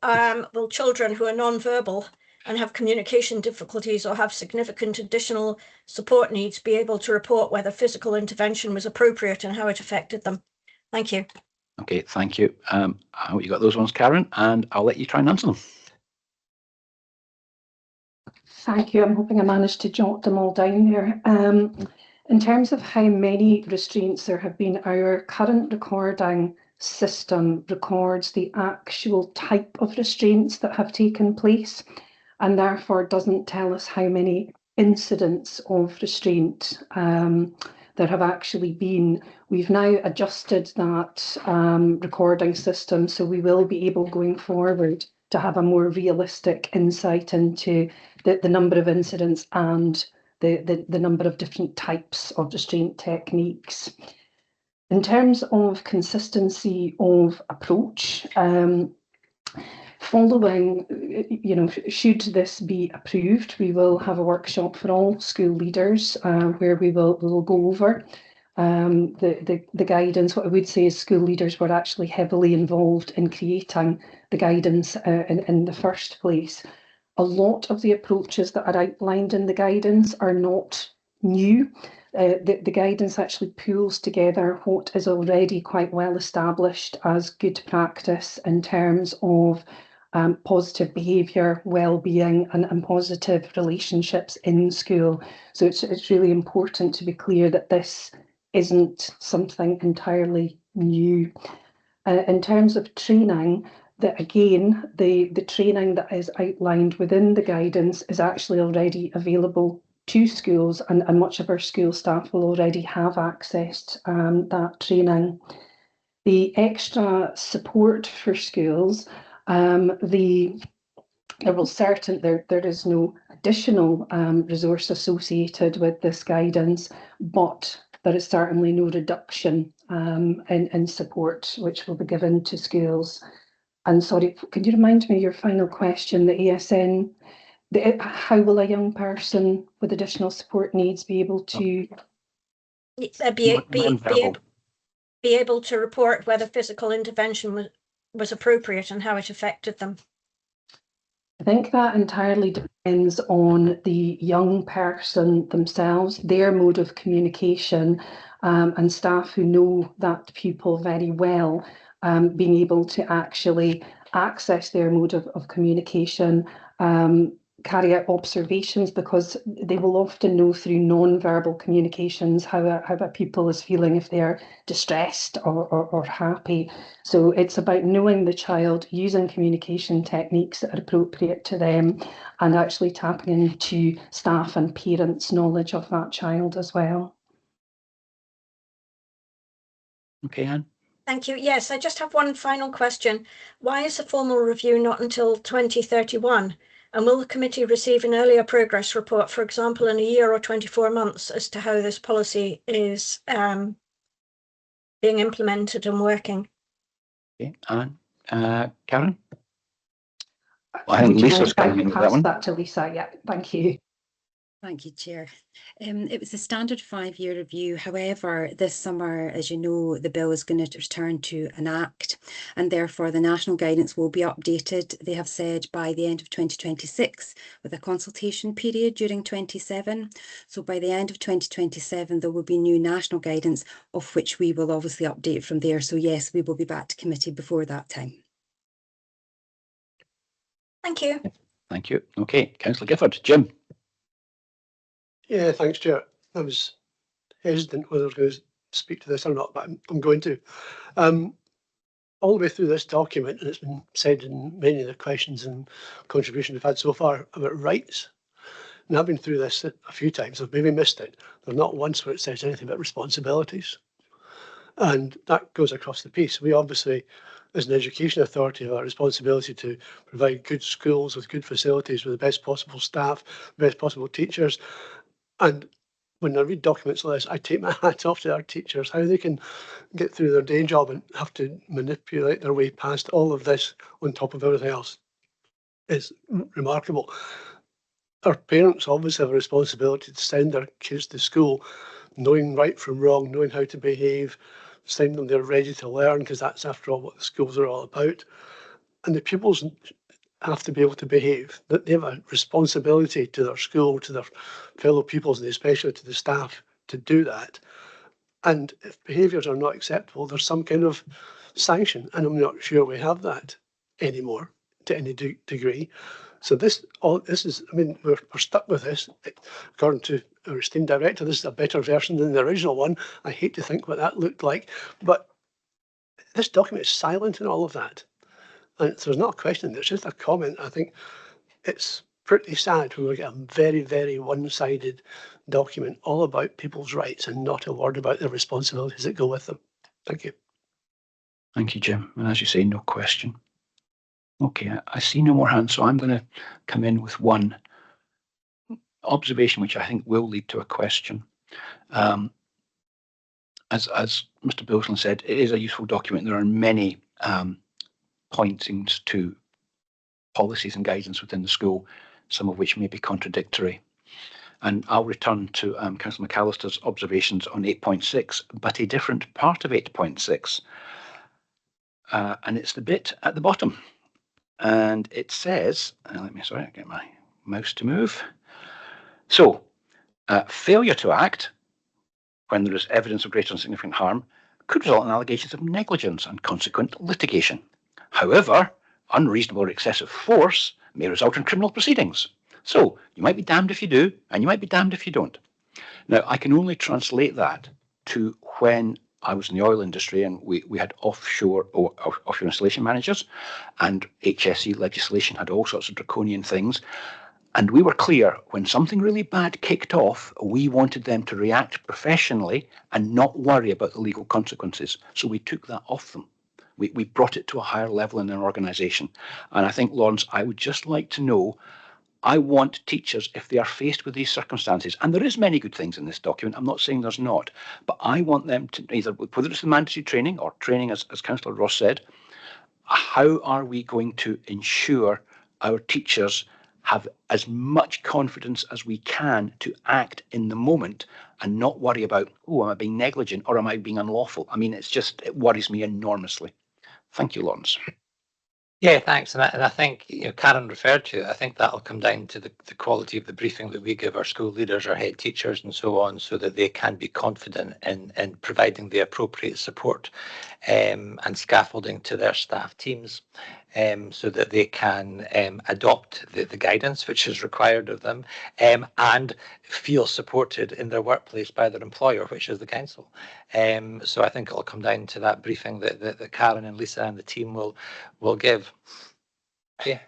will children who are non-verbal and have communication difficulties or have significant additional support needs be able to report whether physical intervention was appropriate and how it affected them? Thank you. Okay, thank you. I hope you got those ones, Karen, and I'll let you try and answer them. Thank you. I'm hoping I managed to jot them all down there. In terms of how many restraints there have been, our current recording system records the actual type of restraints that have taken place, and therefore doesn't tell us how many incidents of restraint there have actually been. We've now adjusted that recording system, so we will be able going forward to have a more realistic insight into the number of incidents and the number of different types of restraint techniques. In terms of consistency of approach, following, should this be approved, we will have a workshop for all school leaders where we will go over the guidance. What I would say is school leaders were actually heavily involved in creating the guidance in the first place. A lot of the approaches that are outlined in the guidance are not new. The guidance actually pulls together what is already quite well established as good practice in terms of positive behaviour, well-being and positive relationships in school. So it's really important to be clear that this isn't something entirely new. In terms of training, that again, the training that is outlined within the guidance is actually already available to schools, and much of our school staff will already have accessed that training. The extra support for schools, there is no additional resource associated with this guidance, but there is certainly no reduction in support which will be given to schools. And sorry, could you remind me your final question? The ASN, how will a young person with additional support needs be able to be able to report whether physical intervention was appropriate and how it affected them? I think that entirely depends on the young person themselves, their mode of communication, and staff who know that pupil very well, being able to actually access their mode of communication, carry out observations, because they will often know through non-verbal communications how a pupil is feeling, if they're distressed or happy. So it's about knowing the child, using communication techniques that are appropriate to them, and actually tapping into staff and parents' knowledge of that child as well. Okay, Anne. Thank you. Yes, I just have one final question. Why is the formal review not until 2031? And will the committee receive an earlier progress report, for example, in a year or 24 months, as to how this policy is being implemented and working? Okay, Anne. Karen? I think Lisa's coming in with that one. That to Lisa, yeah, thank you. Thank you, Chair. It was a standard 5-year review. However, this summer, as you know, the bill is going to return to an Act, and therefore the national guidance will be updated, they have said, by the end of 2026, with a consultation period during 27. So by the end of 2027, there will be new national guidance, of which we will obviously update from there. So yes, we will be back to committee before that time. Thank you. Thank you. Okay, Councillor Gifford. Jim. Yeah, thanks, Chair. I was hesitant whether I was going to speak to this or not, but I'm going to. All the way through this document, and it's been said in many of the questions and contributions we've had so far about rights, and I've been through this a few times, I've maybe missed it. There's not once where it says anything about responsibilities. And that goes across the piece. We obviously, as an education authority, have a responsibility to provide good schools with good facilities, with the best possible staff, the best possible teachers. And when I read documents like this, I take my hat off to our teachers, how they can get through their day job and have to manipulate their way past all of this on top of everything else. It's remarkable. Our parents obviously have a responsibility to send their kids to school knowing right from wrong, knowing how to behave, send them there ready to learn, because that's, after all, what the schools are all about. And the pupils have to be able to behave, that they have a responsibility to their school, to their fellow pupils, and especially to the staff, to do that. And if behaviours are not acceptable, there's some kind of sanction, and I'm not sure we have that anymore to any degree. So this is, I mean, we're stuck with this. According to our esteemed director, this is a better version than the original one. I hate to think what that looked like, but this document is silent in all of that. And so there's not a question, it's just a comment. I think it's pretty sad when we get a very, very one-sided document all about people's rights and not a word about the responsibilities that go with them. Thank you. Thank you, Jim. And as you say, no question. Okay, I see no more hands, so I'm going to come in with one observation, which I think will lead to a question. As Mr. Bilson said, it is a useful document. There are many pointings to policies and guidance within the school, some of which may be contradictory. And I'll return to Councillor McAllister's observations on 8.6, but a different part of 8.6. And it's the bit at the bottom. And it says, I'll get my mouse to move. So, failure to act when there is evidence of greater and significant harm could result in allegations of negligence and consequent litigation. However, unreasonable or excessive force may result in criminal proceedings. So, you might be damned if you do, and you might be damned if you don't. Now, I can only translate that to when I was in the oil industry and we had offshore installation managers, and HSE legislation had all sorts of draconian things. And we were clear, when something really bad kicked off, we wanted them to react professionally and not worry about the legal consequences. So we took that off them. We brought it to a higher level in our organisation. And I think, Lawrence, I would just like to know, I want teachers, if they are faced with these circumstances, and there is many good things in this document, I'm not saying there's not, but I want them to either, whether it's the mandatory training or training, as Councillor Ross said, how are we going to ensure our teachers have as much confidence as we can to act in the moment and not worry about, oh, am I being negligent or am I being unlawful? I mean, it worries me enormously. Thank you, Lawrence. Yeah, thanks. And I think, Karen referred to it. I think that'll come down to the quality of the briefing that we give our school leaders, our head teachers and so on, so that they can be confident in providing the appropriate support and scaffolding to their staff teams, so that they can adopt the guidance which is required of them and feel supported in their workplace by their employer, which is the council. So I think it'll come down to that briefing that Karen and Lisa and the team will give. Yeah.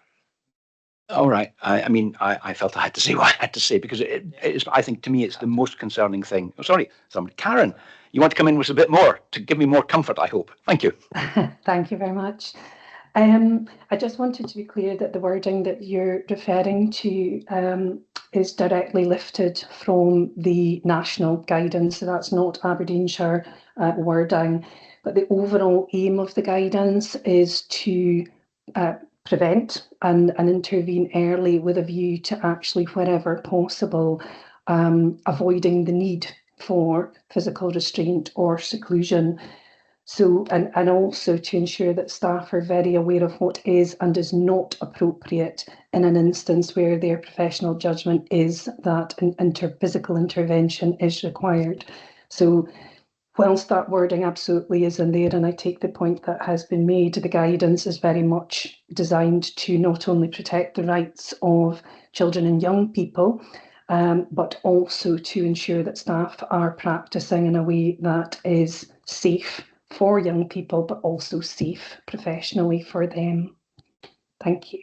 All right. I felt I had to say what I had to say because it is. I think to me it's the most concerning thing. Oh, sorry, Karen, you want to come in with a bit more to give me more comfort, I hope. Thank you. Thank you very much. I just wanted to be clear that the wording that you're referring to is directly lifted from the national guidance. So that's not Aberdeenshire wording, but the overall aim of the guidance is to prevent and intervene early with a view to actually, wherever possible, avoiding the need for physical restraint or seclusion. So, and also to ensure that staff are very aware of what is and is not appropriate in an instance where their professional judgment is that physical intervention is required. So whilst that wording absolutely is in there, and I take the point that has been made, the guidance is very much designed to not only protect the rights of children and young people, but also to ensure that staff are practising in a way that is safe for young people, but also safe professionally for them. Thank you.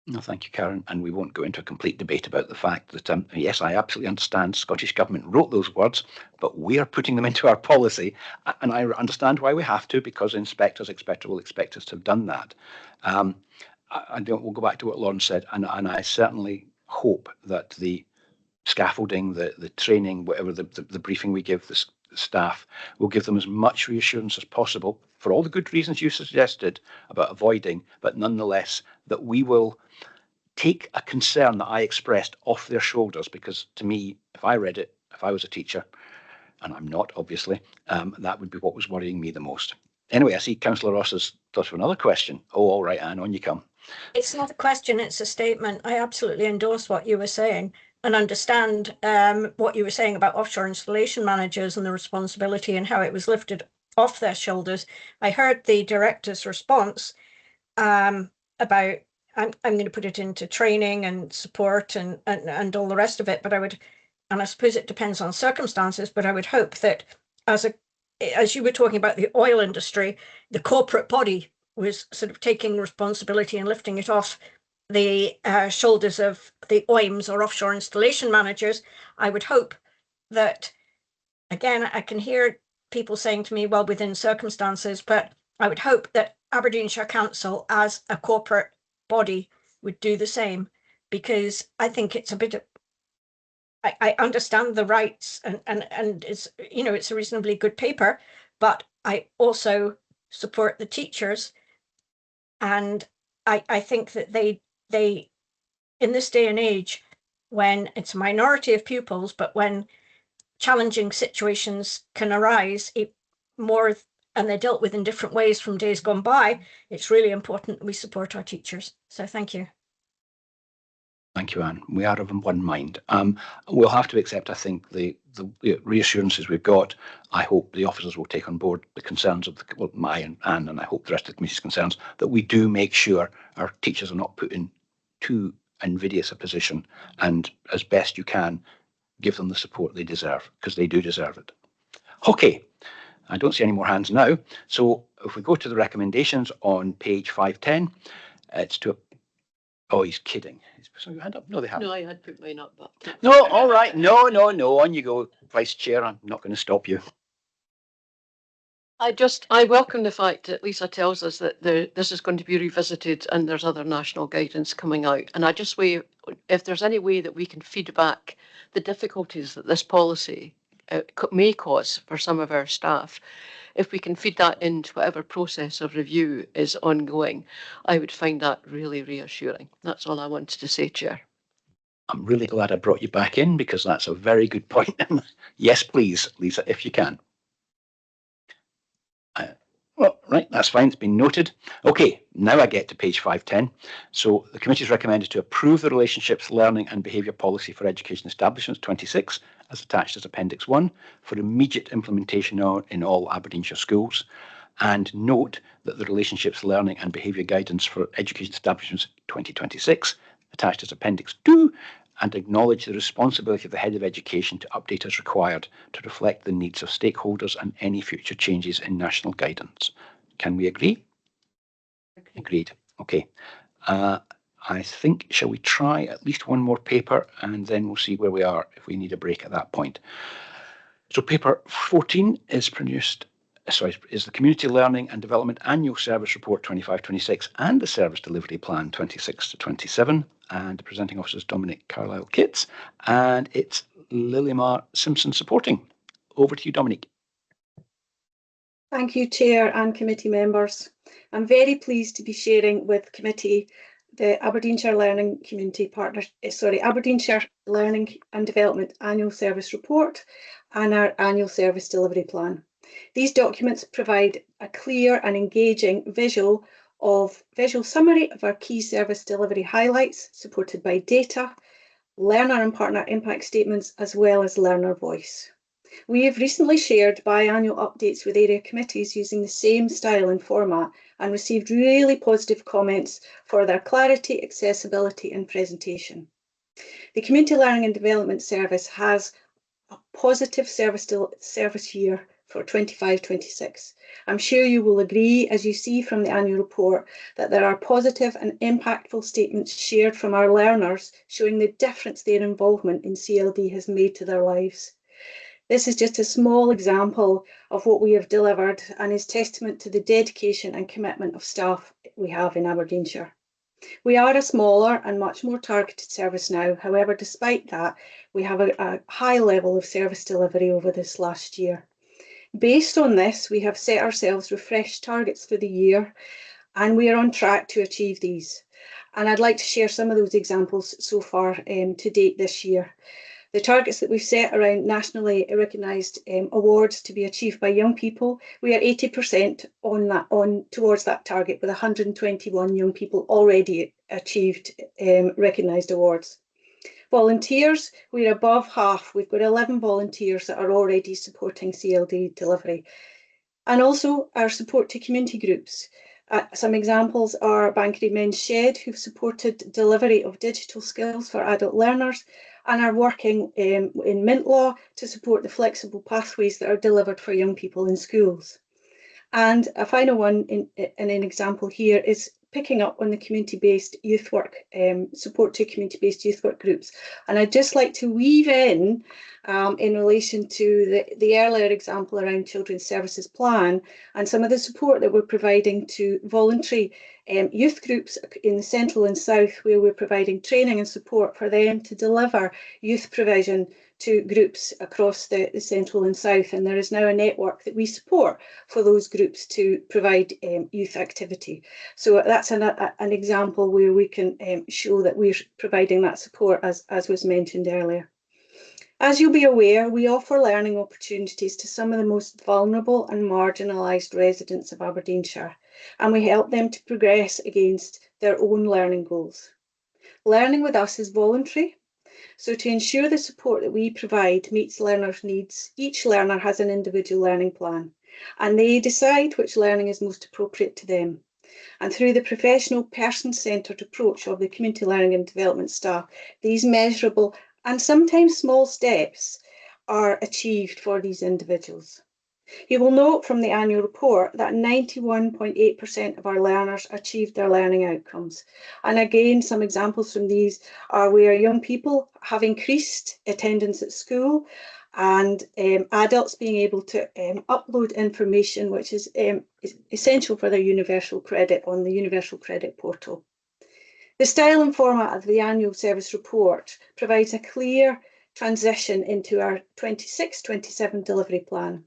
No, thank you, Karen. And we won't go into a complete debate about the fact that, yes, I absolutely understand Scottish Government wrote those words, but we are putting them into our policy. And I understand why we have to, because inspectors will expect us to have done that. We'll go back to what Lawrence said, and I certainly hope that the scaffolding, the training, whatever the briefing we give the staff, will give them as much reassurance as possible for all the good reasons you suggested about avoiding, but nonetheless that we will take a concern that I expressed off their shoulders, because to me, if I read it, if I was a teacher, and I'm not, obviously, that would be what was worrying me the most. Anyway, I see Councillor Ross has thought of another question. Oh, all right, Anne, on you come. It's not a question, it's a statement. I absolutely endorse what you were saying and understand what you were saying about offshore installation managers and the responsibility and how it was lifted off their shoulders. I heard the director's response about, I'm going to put it into training and support and all the rest of it, but and I suppose it depends on circumstances, but I would hope that as you were talking about the oil industry, the corporate body was sort of taking responsibility and lifting it off the shoulders of the OIMs or offshore installation managers. I would hope that, again, I can hear people saying to me, well, within circumstances, but I would hope that Aberdeenshire Council as a corporate body would do the same, because I think it's a bit of, I understand the rights and it's, it's a reasonably good paper, but I also support the teachers. And I think that they, in this day and age, when it's a minority of pupils, but when challenging situations can arise more and they're dealt with in different ways from days gone by, it's really important that we support our teachers. So thank you. Thank you, Anne. We are of one mind. We'll have to accept, I think, the reassurances we've got. I hope the officers will take on board the concerns of my and Anne, and I hope the rest of the committee's concerns, that we do make sure our teachers are not put in too invidious a position, and as best you can, give them the support they deserve, because they do deserve it. Okay, I don't see any more hands now. So if we go to the recommendations on page 510, it's to Oh, he's kidding. He's put your hand up. No, they haven't. No, I had put mine up, but No, all right. No, on you go, Vice Chair. I'm not going to stop you. I welcome the fact that Lisa tells us that this is going to be revisited and there's other national guidance coming out. And I just if there's any way that we can feed back the difficulties that this policy may cause for some of our staff, if we can feed that into whatever process of review is ongoing, I would find that really reassuring. That's all I wanted to say, Chair. I'm really glad I brought you back in because that's a very good point. Yes, please, Lisa, if you can. Well, right, that's fine. It's been noted. Okay, now I get to page 510. So the committee is recommended to approve the Relationships, Learning and Behaviour Policy for Education Establishments 26, as attached as Appendix 1, for immediate implementation in all Aberdeenshire schools. And note that the Relationships, Learning and Behaviour Guidance for Education Establishments 2026, attached as Appendix 2, and acknowledge the responsibility of the Head of Education to update as required to reflect the needs of stakeholders and any future changes in national guidance. Can we agree? Agreed. Okay. I think, shall we try at least one more paper and then we'll see where we are if we need a break at that point. So paper 14 is is the Community Learning and Development Annual Service Report 25-26 and the Service Delivery Plan 26-27. And the presenting officer is Dominic Carlisle-Kitts, and it's Lilymar Simpson supporting. Over to you, Dominic. Thank you, Chair and committee members. I'm very pleased to be sharing with committee the Aberdeenshire Learning Aberdeenshire Learning and Development Annual Service Report and our Annual Service Delivery Plan. These documents provide a clear and engaging visual summary of our key service delivery highlights, supported by data, learner and partner impact statements, as well as learner voice. We have recently shared biannual updates with area committees using the same style and format and received really positive comments for their clarity, accessibility and presentation. The Community Learning and Development Service has a positive service year for 25-26. I'm sure you will agree, as you see from the annual report, that there are positive and impactful statements shared from our learners showing the difference their involvement in CLD has made to their lives. This is just a small example of what we have delivered and is testament to the dedication and commitment of staff we have in Aberdeenshire. We are a smaller and much more targeted service now. However, despite that, we have a high level of service delivery over this last year. Based on this, we have set ourselves refreshed targets for the year, and we are on track to achieve these. And I'd like to share some of those examples so far to date this year. The targets that we've set around nationally recognised awards to be achieved by young people, we are 80% towards that target, with 121 young people already achieved recognised awards. Volunteers, we're above half. We've got 11 volunteers that are already supporting CLD delivery. And also our support to community groups. Some examples are Bankery Men's Shed, who've supported delivery of digital skills for adult learners, and are working in Mintlaw to support the flexible pathways that are delivered for young people in schools. And a final one, an example here, is picking up on the community-based youth work, support to community-based youth work groups. And I'd just like to weave in relation to the earlier example around Children's Services Plan and some of the support that we're providing to voluntary youth groups in the Central and South, where we're providing training and support for them to deliver youth provision to groups across the Central and South. And there is now a network that we support for those groups to provide youth activity. So that's an example where we can show that we're providing that support, as was mentioned earlier. As you'll be aware, we offer learning opportunities to some of the most vulnerable and marginalised residents of Aberdeenshire, and we help them to progress against their own learning goals. Learning with us is voluntary, so to ensure the support that we provide meets learners' needs, each learner has an individual learning plan, and they decide which learning is most appropriate to them. And through the professional, person-centred approach of the Community Learning and Development staff, these measurable and sometimes small steps are achieved for these individuals. You will note from the annual report that 91.8% of our learners achieved their learning outcomes. And again, some examples from these are where young people have increased attendance at school, and adults being able to upload information which is essential for their universal credit on the universal credit portal. The style and format of the annual service report provides a clear transition into our 26-27 delivery plan.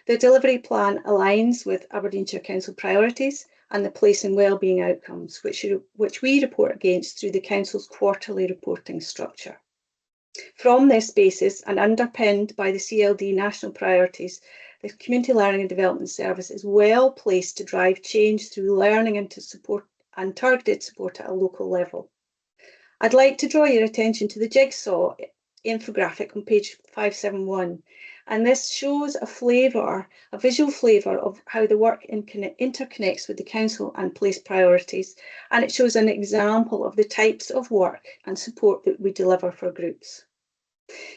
The delivery plan aligns with Aberdeenshire Council priorities and the place and wellbeing outcomes, which we report against through the Council's quarterly reporting structure. From this basis, and underpinned by the CLD national priorities, the Community Learning and Development Service is well placed to drive change through learning and to support and targeted support at a local level. I'd like to draw your attention to the jigsaw infographic on page 571, and this shows a visual flavour of how the work interconnects with the Council and place priorities, and it shows an example of the types of work and support that we deliver for groups.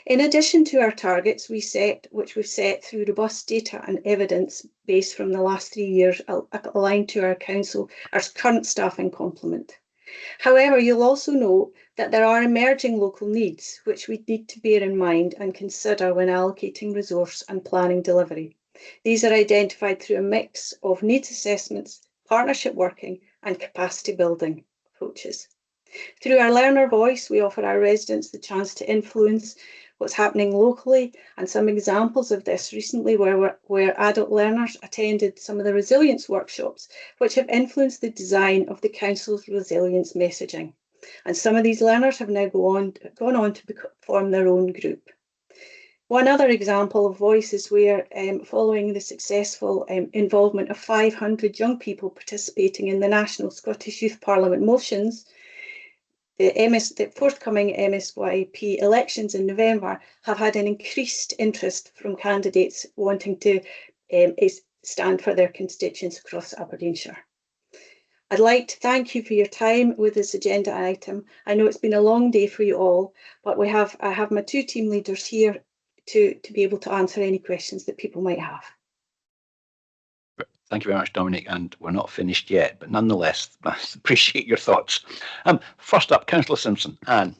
In addition to our targets which we've set through robust data and evidence based from the last 3 years aligned to our current staffing complement. However, you'll also know that there are emerging local needs which we need to bear in mind and consider when allocating resource and planning delivery. These are identified through a mix of needs assessments, partnership working and capacity building approaches. Through our learner voice, we offer our residents the chance to influence what's happening locally, and some examples of this recently where adult learners attended some of the resilience workshops, which have influenced the design of the Council's resilience messaging. And some of these learners have now gone on to form their own group. One other example of voice is where, following the successful involvement of 500 young people participating in the National Scottish Youth Parliament motions, the forthcoming MSYP elections in November have had an increased interest from candidates wanting to stand for their constituents across Aberdeenshire. I'd like to thank you for your time with this agenda item. I know it's been a long day for you all, but I have my two team leaders here to be able to answer any questions that people might have. Thank you very much, Dominic, and we're not finished yet, but nonetheless, I appreciate your thoughts. First up, Councillor Simpson. Anne.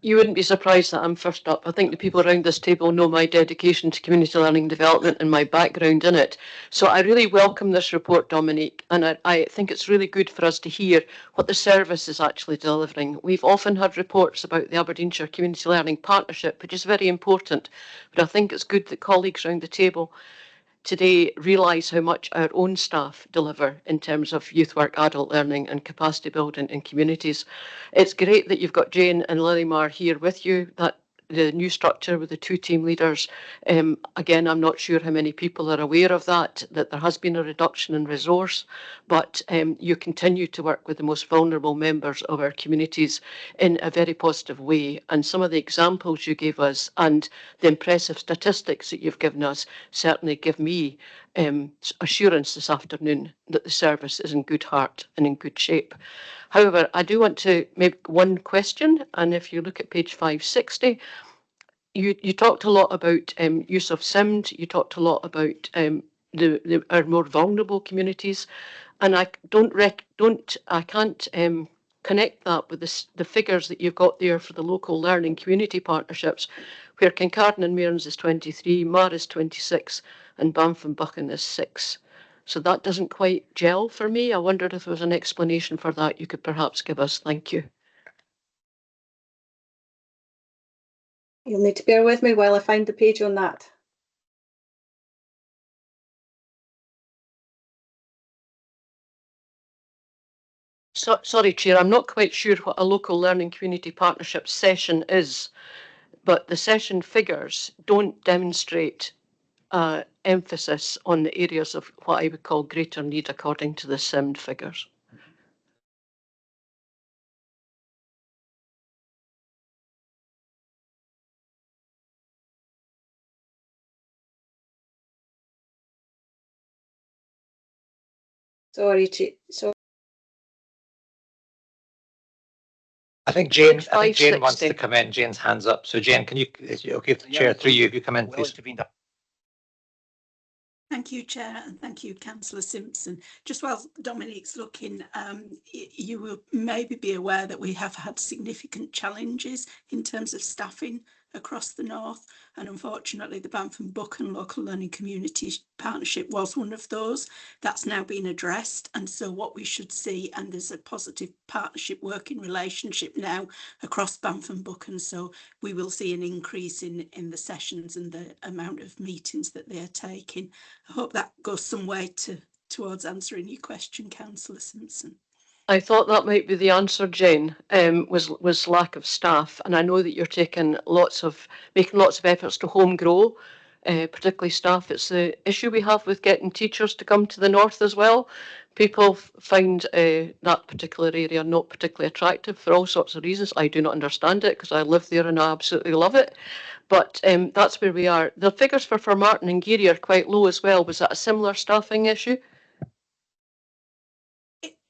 You wouldn't be surprised that I'm first up. I think the people around this table know my dedication to community learning and development and my background in it. So I really welcome this report, Dominic, and I think it's really good for us to hear what the service is actually delivering. We've often had reports about the Aberdeenshire Community Learning Partnership, which is very important, but I think it's good that colleagues around the table today realise how much our own staff deliver in terms of youth work, adult learning and capacity building in communities. It's great that you've got Jane and Lilymar here with you, that the new structure with the two team leaders. Again, I'm not sure how many people are aware of that there has been a reduction in resource, but you continue to work with the most vulnerable members of our communities in a very positive way. And some of the examples you gave us and the impressive statistics that you've given us certainly give me assurance this afternoon that the service is in good heart and in good shape. However, I do want to make one question, and if you look at page 560, you talked a lot about use of SIMD, you talked a lot about our more vulnerable communities, and I can't connect that with the figures that you've got there for the local learning community partnerships, where Kincardine and Mearns is 23, Mar is 26, and Banff and Buchan is 6. So that doesn't quite gel for me. I wondered if there was an explanation for that you could perhaps give us. Thank you. You'll need to bear with me while I find the page on that. Sorry, Chair, I'm not quite sure what a local learning community partnership session is, but the session figures don't demonstrate emphasis on the areas of what I would call greater need according to the SIMD figures. Sorry. I think Jane wants to come in. Jane's hands up. So Jane, can you, okay, Chair, through you, if you come in, please. Thank you, Chair, and thank you, Councillor Simpson. Just while Dominique's looking, you will maybe be aware that we have had significant challenges in terms of staffing across the north, and unfortunately the Banff and Buchan Local Learning Community Partnership was one of those. That's now been addressed, and so what we should see, and there's a positive partnership working relationship now across Banff and Buchan, so we will see an increase in the sessions and the amount of meetings that they're taking. I hope that goes some way towards answering your question, Councillor Simpson. I thought that might be the answer, Jen, was lack of staff. And I know that you're making lots of efforts to home grow, particularly staff. It's the issue we have with getting teachers to come to the north as well. People find that particular area not particularly attractive for all sorts of reasons. I do not understand it because I live there and I absolutely love it. But that's where we are. The figures for Martin and Geary are quite low as well. Was that a similar staffing issue?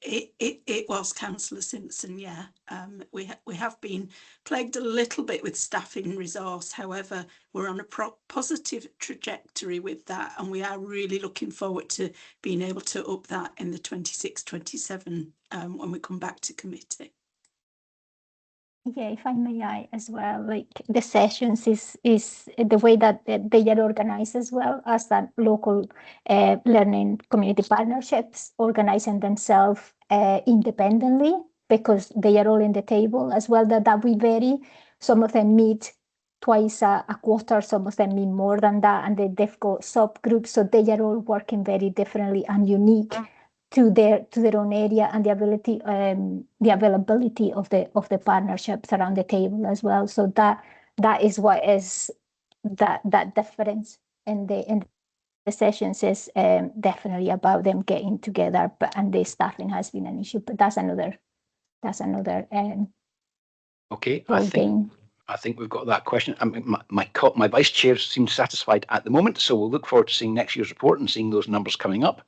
It was, Councillor Simpson, yeah. We have been plagued a little bit with staffing resource. However, we're on a positive trajectory with that, and we are really looking forward to being able to up that in the 26-27 when we come back to committee. Yeah, if I may, I as well, like the sessions is the way that they are organized as well as that local learning community partnerships organizing themselves independently, because they are all in the table as well, that we vary. Some of them meet twice a quarter, some of them meet more than that, and they've got subgroups, so they are all working very differently and unique to their own area, and the availability of the partnerships around the table as well. So that is what is that difference in the sessions is definitely about them getting together, and the staffing has been an issue, but that's another okay. game. I think we've got that question. I mean, my vice chair seems satisfied at the moment, so we'll look forward to seeing next year's report and seeing those numbers coming up.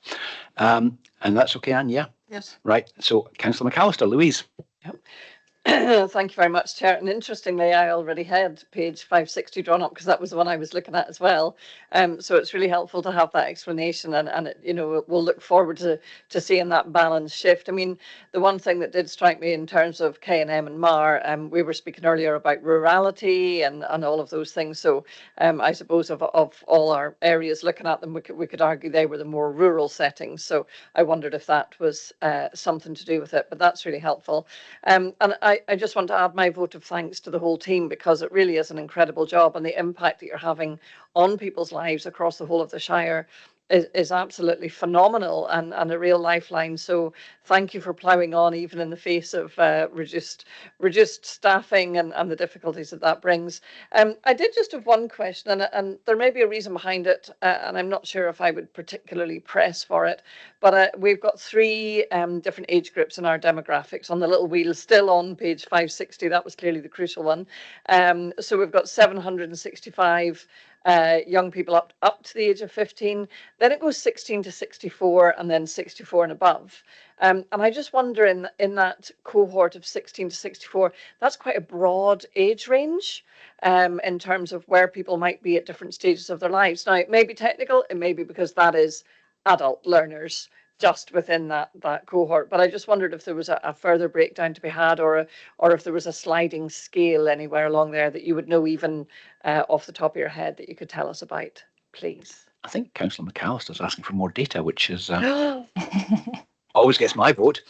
And that's okay, Anne, yeah? Yes. Right, so Councillor McAllister, Louise. Yep. Thank you very much, Chair. And interestingly, I already had page 560 drawn up because that was the one I was looking at as well. So it's really helpful to have that explanation, and it, we'll look forward to seeing that balance shift. I mean, the one thing that did strike me in terms of K&M and MAR, we were speaking earlier about rurality and all of those things. So I suppose of all our areas looking at them, we could argue they were the more rural settings. So I wondered if that was something to do with it, but that's really helpful. And I just want to add my vote of thanks to the whole team, because it really is an incredible job, and the impact that you're having on people's lives across the whole of the Shire is absolutely phenomenal and a real lifeline. So thank you for ploughing on even in the face of reduced staffing and the difficulties that brings. I did just have one question, and there may be a reason behind it, and I'm not sure if I would particularly press for it, but we've got 3 different age groups in our demographics on the little wheel, still on page 560. That was clearly the crucial one. So we've got 765 young people up to the age of 15. Then it goes 16 to 64, and then 64 and above. And I just wonder, in that cohort of 16 to 64, that's quite a broad age range in terms of where people might be at different stages of their lives. Now, it may be technical, it may be because that is adult learners just within that cohort, but I just wondered if there was a further breakdown to be had, or if there was a sliding scale anywhere along there that you would know even off the top of your head that you could tell us about, please. I think Councillor McAllister's asking for more data, which is always gets my vote.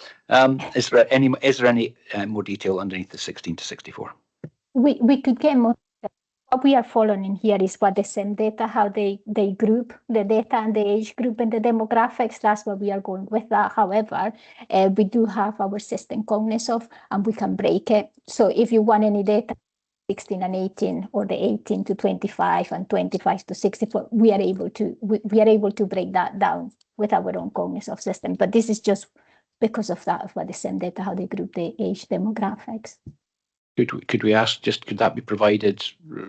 Is there any more detail underneath the 16 to 64? We could get more. What we are following in here is what the same data, how they group the data and the age group and the demographics. That's where we are going with that. However, we do have our system Cognitive, and we can break it. So if you want any data, 16 and 18, or the 18 to 25 and 25 to 64, we are able to break that down with our own Cognitive system. But this is just because of that, of what the same data, how they group the age demographics. Could we ask, could that be provided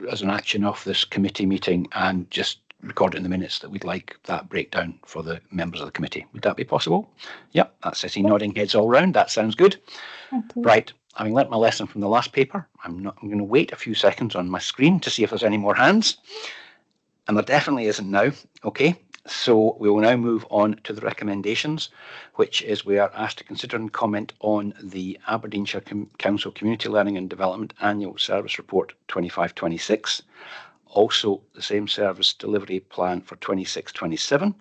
as an action of this committee meeting, and just record it in the minutes that we'd like that breakdown for the members of the committee? Would that be possible? Yep, that's I see nodding heads all round. That sounds good. Right, having learnt my lesson from the last paper, I'm going to wait a few seconds on my screen to see if there's any more hands. And there definitely isn't now. Okay, So we will now move on to the recommendations, which is we are asked to consider and comment on the Aberdeenshire Council Community Learning and Development Annual Service Report 25-26, also the same service delivery plan for 26-27,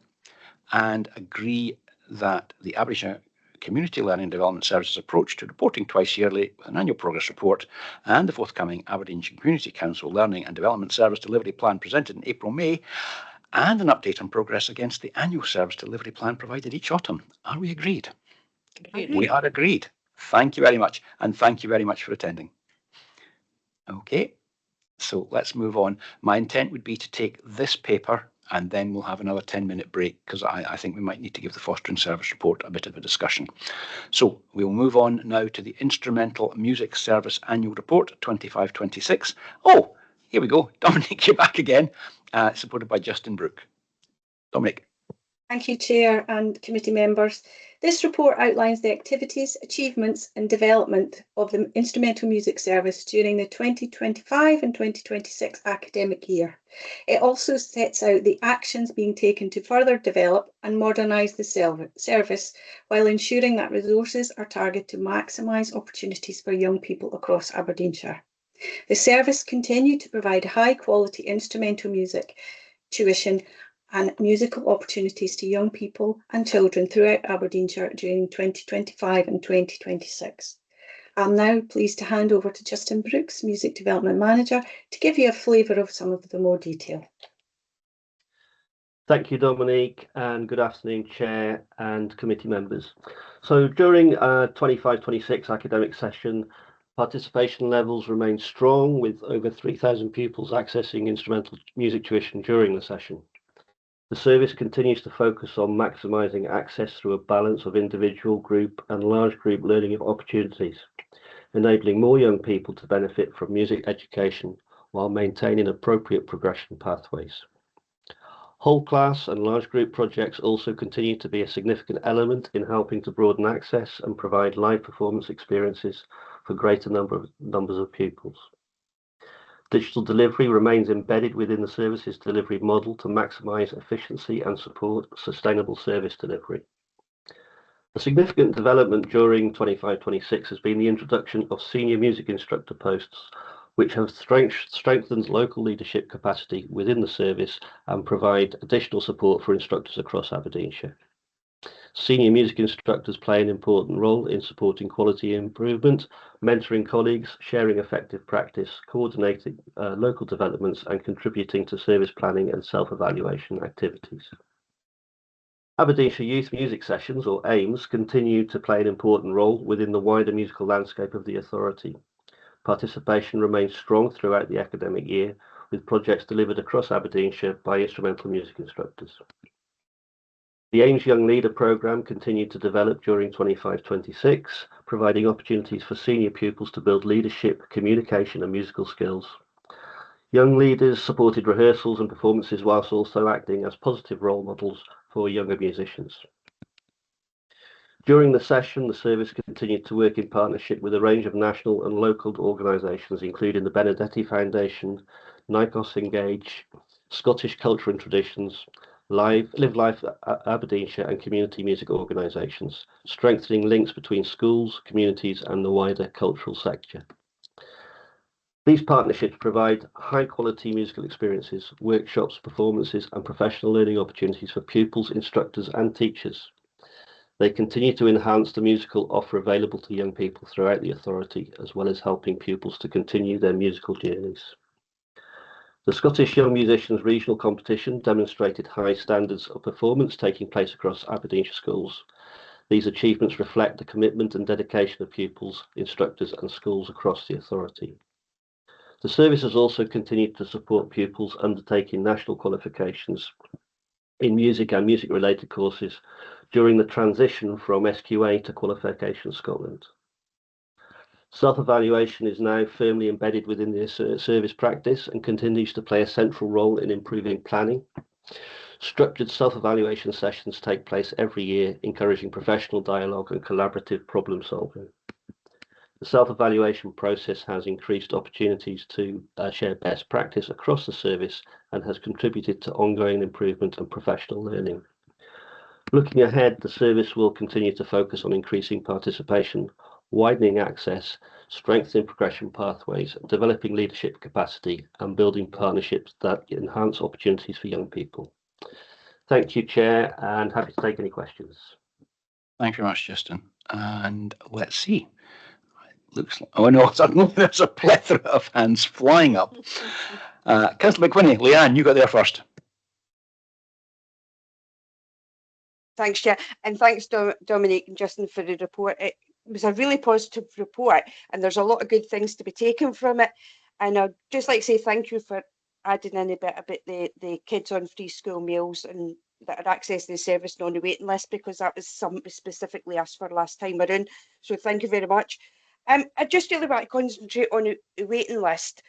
and agree that the Aberdeenshire Community Learning and Development Services approach to reporting twice yearly with an annual progress report and the forthcoming Aberdeenshire Community Council Learning and Development Service delivery plan presented in April-May, and an update on progress against the annual service delivery plan provided each autumn. Are we agreed? Agreed. We are agreed. Thank you very much, and thank you very much for attending. Okay, so let's move on. My intent would be to take this paper and then we'll have another 10-minute break because I think we might need to give the Fostering Service Report a bit of a discussion. So we'll move on now to the Instrumental Music Service Annual Report 25-26. Oh, here we go. Dominic, you're back again, supported by Justin Brooke. Dominic. Thank you, Chair and committee members. This report outlines the activities, achievements and development of the Instrumental Music Service during the 2025 and 2026 academic year. It also sets out the actions being taken to further develop and modernise the service while ensuring that resources are targeted to maximise opportunities for young people across Aberdeenshire. The service continued to provide high quality instrumental music tuition and musical opportunities to young people and children throughout Aberdeenshire during 2025 and 2026. I'm now pleased to hand over to Justin Brooks, Music Development Manager, to give you a flavour of some of the more detail. Thank you, Dominique, and good afternoon, Chair and committee members. So during 25-26 academic session, participation levels remained strong with over 3,000 pupils accessing instrumental music tuition during the session. The service continues to focus on maximising access through a balance of individual, group and large group learning opportunities, enabling more young people to benefit from music education while maintaining appropriate progression pathways. Whole class and large group projects also continue to be a significant element in helping to broaden access and provide live performance experiences for greater numbers of pupils. Digital delivery remains embedded within the service's delivery model to maximise efficiency and support sustainable service delivery. A significant development during 25-26 has been the introduction of senior music instructor posts, which have strengthened local leadership capacity within the service and provide additional support for instructors across Aberdeenshire. Senior music instructors play an important role in supporting quality improvement, mentoring colleagues, sharing effective practice, coordinating local developments and contributing to service planning and self-evaluation activities. Aberdeenshire Youth Music Sessions, or AIMS, continue to play an important role within the wider musical landscape of the authority. Participation remains strong throughout the academic year, with projects delivered across Aberdeenshire by instrumental music instructors. The AIMS Young Leader programme continued to develop during 25-26, providing opportunities for senior pupils to build leadership, communication and musical skills. Young leaders supported rehearsals and performances whilst also acting as positive role models for younger musicians. During the session, the service continued to work in partnership with a range of national and local organisations, including the Benedetti Foundation, Nikos Engage, Scottish Culture and Traditions, Live Life Aberdeenshire and community music organisations, strengthening links between schools, communities and the wider cultural sector. These partnerships provide high-quality musical experiences, workshops, performances and professional learning opportunities for pupils, instructors and teachers. They continue to enhance the musical offer available to young people throughout the authority, as well as helping pupils to continue their musical journeys. The Scottish Young Musicians Regional Competition demonstrated high standards of performance taking place across Aberdeenshire schools. These achievements reflect the commitment and dedication of pupils, instructors and schools across the authority. The service has also continued to support pupils undertaking national qualifications in music and music-related courses during the transition from SQA to Qualification Scotland. Self-evaluation is now firmly embedded within the service practice and continues to play a central role in improving planning. Structured self-evaluation sessions take place every year, encouraging professional dialogue and collaborative problem solving. The self-evaluation process has increased opportunities to share best practice across the service and has contributed to ongoing improvement and professional learning. Looking ahead, the service will continue to focus on increasing participation, widening access, strengthening progression pathways, developing leadership capacity, and building partnerships that enhance opportunities for young people. Thank you, Chair, and happy to take any questions. Thank you very much, Justin. And let's see. It looks like, oh no, suddenly there's a plethora of hands flying up. Councillor McWhinney, Leanne, you got there first. Thanks, Chair, and thanks, Dominique and Justin, for the report. It was a really positive report, and there's a lot of good things to be taken from it. And I'd just like to say thank you for adding in a bit about the kids on free school meals and that had access to the service and on the waiting list, because that was something we specifically asked for last time around. So thank you very much. I just really want to concentrate on the waiting list.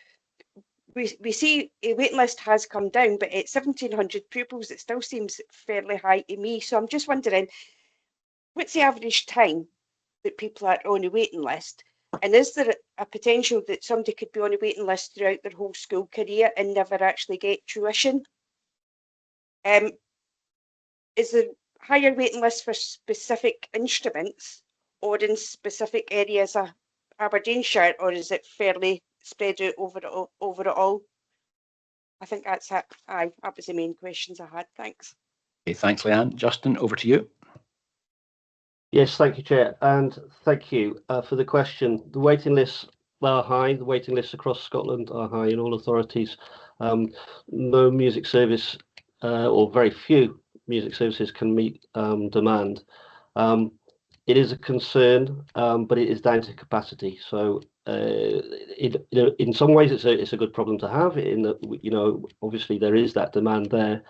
We see a waiting list has come down, but at 1,700 pupils, it still seems fairly high to me. So I'm just wondering, what's the average time that people are on a waiting list? And is there a potential that somebody could be on a waiting list throughout their whole school career and never actually get tuition? Is there higher waiting lists for specific instruments or in specific areas of Aberdeenshire, or is it fairly spread out over it all? I think that's it. Aye, that was the main questions I had. Thanks. Okay, thanks, Leanne. Justin, over to you. Yes, thank you, Chair, and thank you for the question. The waiting lists are high. The waiting lists across Scotland are high in all authorities. No music service or very few music services can meet demand. It is a concern, but it is down to capacity. So in some ways it's a good problem to have, in that obviously there is that demand there,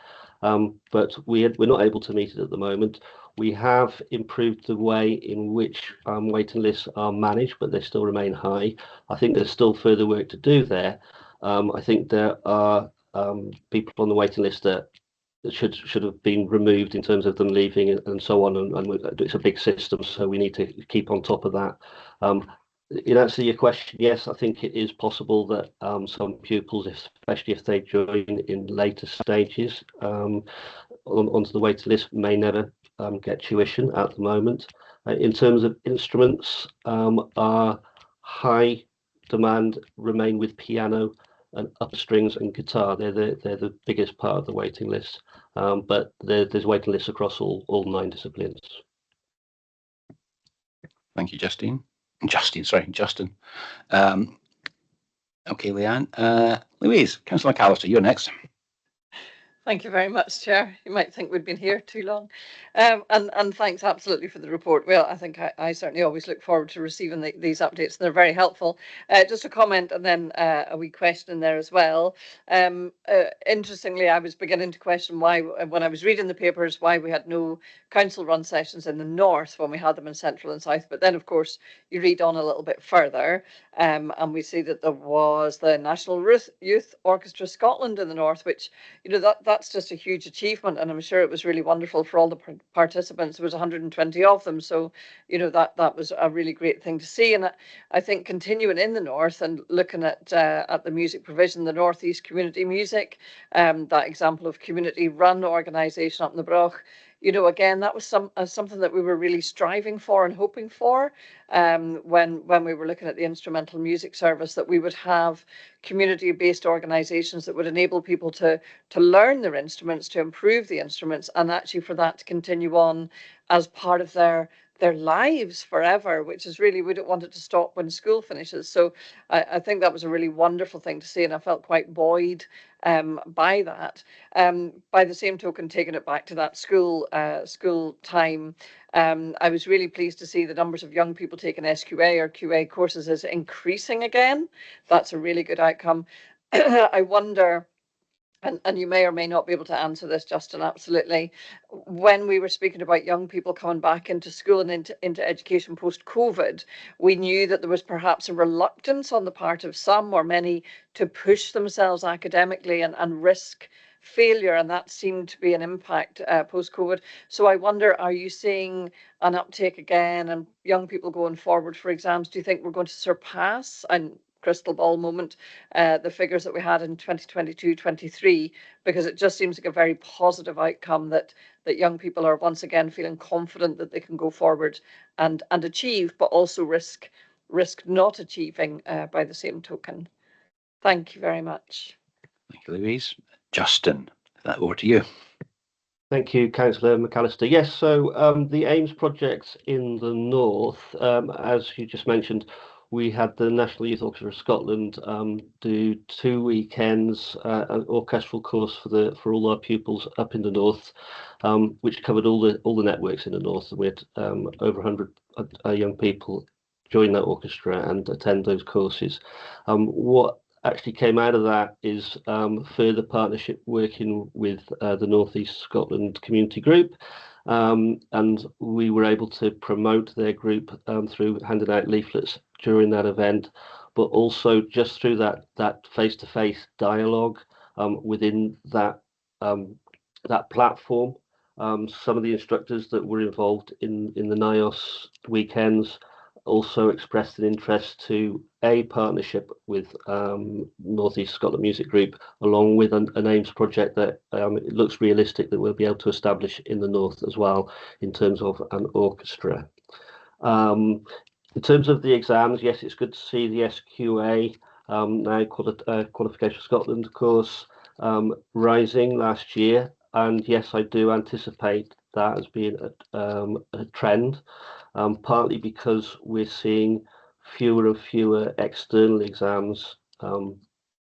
but we're not able to meet it at the moment. We have improved the way in which waiting lists are managed, but they still remain high. I think there's still further work to do there. I think there are people on the waiting list that should have been removed in terms of them leaving and so on, and it's a big system, so we need to keep on top of that. In answer to your question, yes, I think it is possible that some pupils, especially if they join in later stages onto the waiting list, may never get tuition at the moment. In terms of instruments, our high demand remain with piano and upper strings and guitar. They're the biggest part of the waiting list, but there's waiting lists across all 9 disciplines. Thank you, Justin. Okay, Leanne. Louise, Councillor McAllister, you're next. Thank you very much, Chair. You might think we'd been here too long. And thanks absolutely for the report. Well, I think I certainly always look forward to receiving these updates. They're very helpful. Just a comment and then a wee question there as well. Interestingly, I was beginning to question why, when I was reading the papers, why we had no council-run sessions in the north when we had them in central and south. But then, of course, you read on a little bit further and we see that there was the National Youth Orchestra Scotland in the north, which, that's just a huge achievement, and I'm sure it was really wonderful for all the participants. There was 120 of them, so that was a really great thing to see. And I think continuing in the north and looking at the music provision, the North East Community Music, that example of community-run organisation up in the Broch, again, that was something that we were really striving for and hoping for when we were looking at the instrumental music service, that we would have community-based organisations that would enable people to learn their instruments, to improve the instruments, and actually for that to continue on as part of their lives forever, which is really, we don't want it to stop when school finishes. So I think that was a really wonderful thing to see, and I felt quite buoyed by that. By the same token, taking it back to that school time, I was really pleased to see the numbers of young people taking SQA or QA courses is increasing again. That's a really good outcome. I wonder, and you may or may not be able to answer this, Justin, absolutely. When we were speaking about young people coming back into school and into education post-COVID, we knew that there was perhaps a reluctance on the part of some or many to push themselves academically and risk failure, and that seemed to be an impact post-COVID. So I wonder, are you seeing an uptake again and young people going forward for exams? Do you think we're going to surpass, and crystal ball moment, the figures that we had in 2022-23? Because it just seems like a very positive outcome that young people are once again feeling confident that they can go forward and achieve, but also risk not achieving by the same token. Thank you very much. Thank you, Louise. Justin, over to you. Thank you, Councillor McAllister. Yes, so the AIMS projects in the north, as you just mentioned, we had the National Youth Orchestra of Scotland do 2 weekends, an orchestral course for all our pupils up in the north, which covered all the networks in the north. And we had over 100 young people join that orchestra and attend those courses. What actually came out of that is further partnership working with the North East Scotland Community Group, and we were able to promote their group through handing out leaflets during that event, but also just through that face-to-face dialogue within that platform. Some of the instructors that were involved in the NIOS weekends also expressed an interest to a partnership with North East Scotland Music Group, along with an AIMS project that it looks realistic that we'll be able to establish in the north as well in terms of an orchestra. In terms of the exams, yes, it's good to see the SQA, now Qualification Scotland course, rising last year. And yes, I do anticipate that as being a trend. Partly because we're seeing fewer and fewer external exams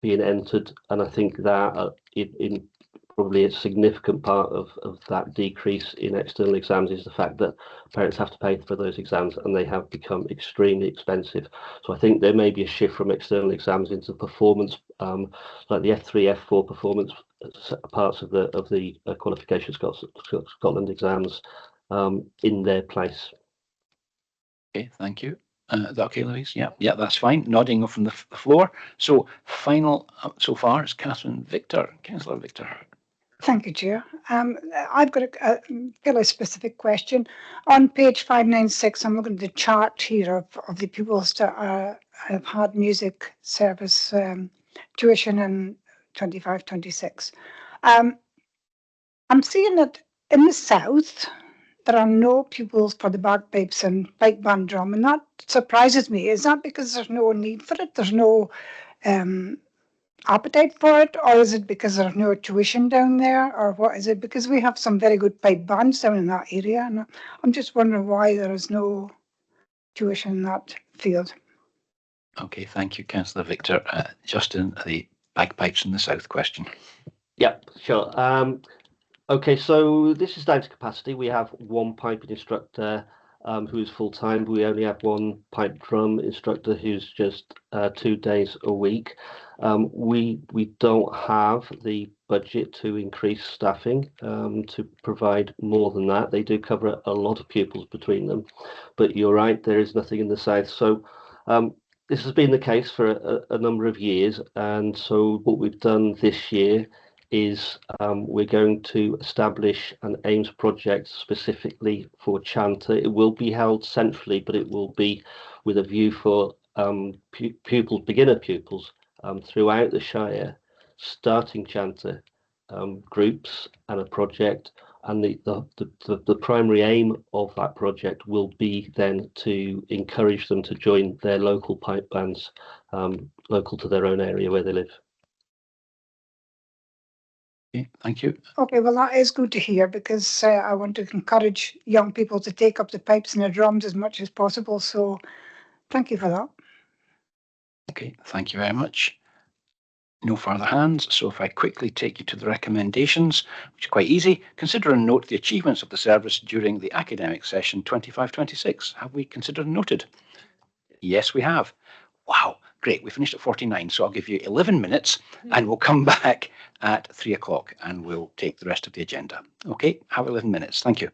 being entered, and I think that in probably a significant part of that decrease in external exams is the fact that parents have to pay for those exams, and they have become extremely expensive. So I think there may be a shift from external exams into performance, like the F3, F4 performance parts of the Qualification Scotland exams in their place. Okay, thank you. Is that okay, Louise? Yeah, that's fine. Nodding from the floor. So final so far is Councillor Victor. Thank you, Chair. I've got a fairly specific question. On page 596, I'm looking at the chart here of the pupils that have had music service tuition in 25-26. I'm seeing that in the south, there are no pupils for the bagpipes and pipe band drum, and that surprises me. Is that because there's no need for it? There's no appetite for it, or is it because there's no tuition down there, or what is it? Because we have some very good pipe bands down in that area, and I'm just wondering why there is no tuition in that field. Okay, thank you, Councillor Victor. Justin, the bagpipes in the south question. Yeah, sure. Okay, so this is down to capacity. We have one piping instructor who is full-time. We only have one pipe drum instructor who's just 2 days a week. We don't have the budget to increase staffing to provide more than that. They do cover a lot of pupils between them, but you're right, there is nothing in the south. So this has been the case for a number of years, and so what we've done this year is we're going to establish an AIMS project specifically for chanter. It will be held centrally, but it will be with a view for pupils, beginner pupils throughout the Shire, starting chanter groups and a project. And the primary aim of that project will be then to encourage them to join their local pipe bands, local to their own area where they live. Okay, thank you. Okay, well, that is good to hear, because I want to encourage young people to take up the pipes and the drums as much as possible. So thank you for that. Okay, thank you very much. No further hands, so if I quickly take you to the recommendations, which are quite easy. Consider and note the achievements of the service during the academic session 25-26. Have we considered and noted? Yes, we have. Wow, great. We finished at 49, so I'll give you 11 minutes and we'll come back at 3 o'clock and we'll take the rest of the agenda. Okay, have 11 minutes. Thank you.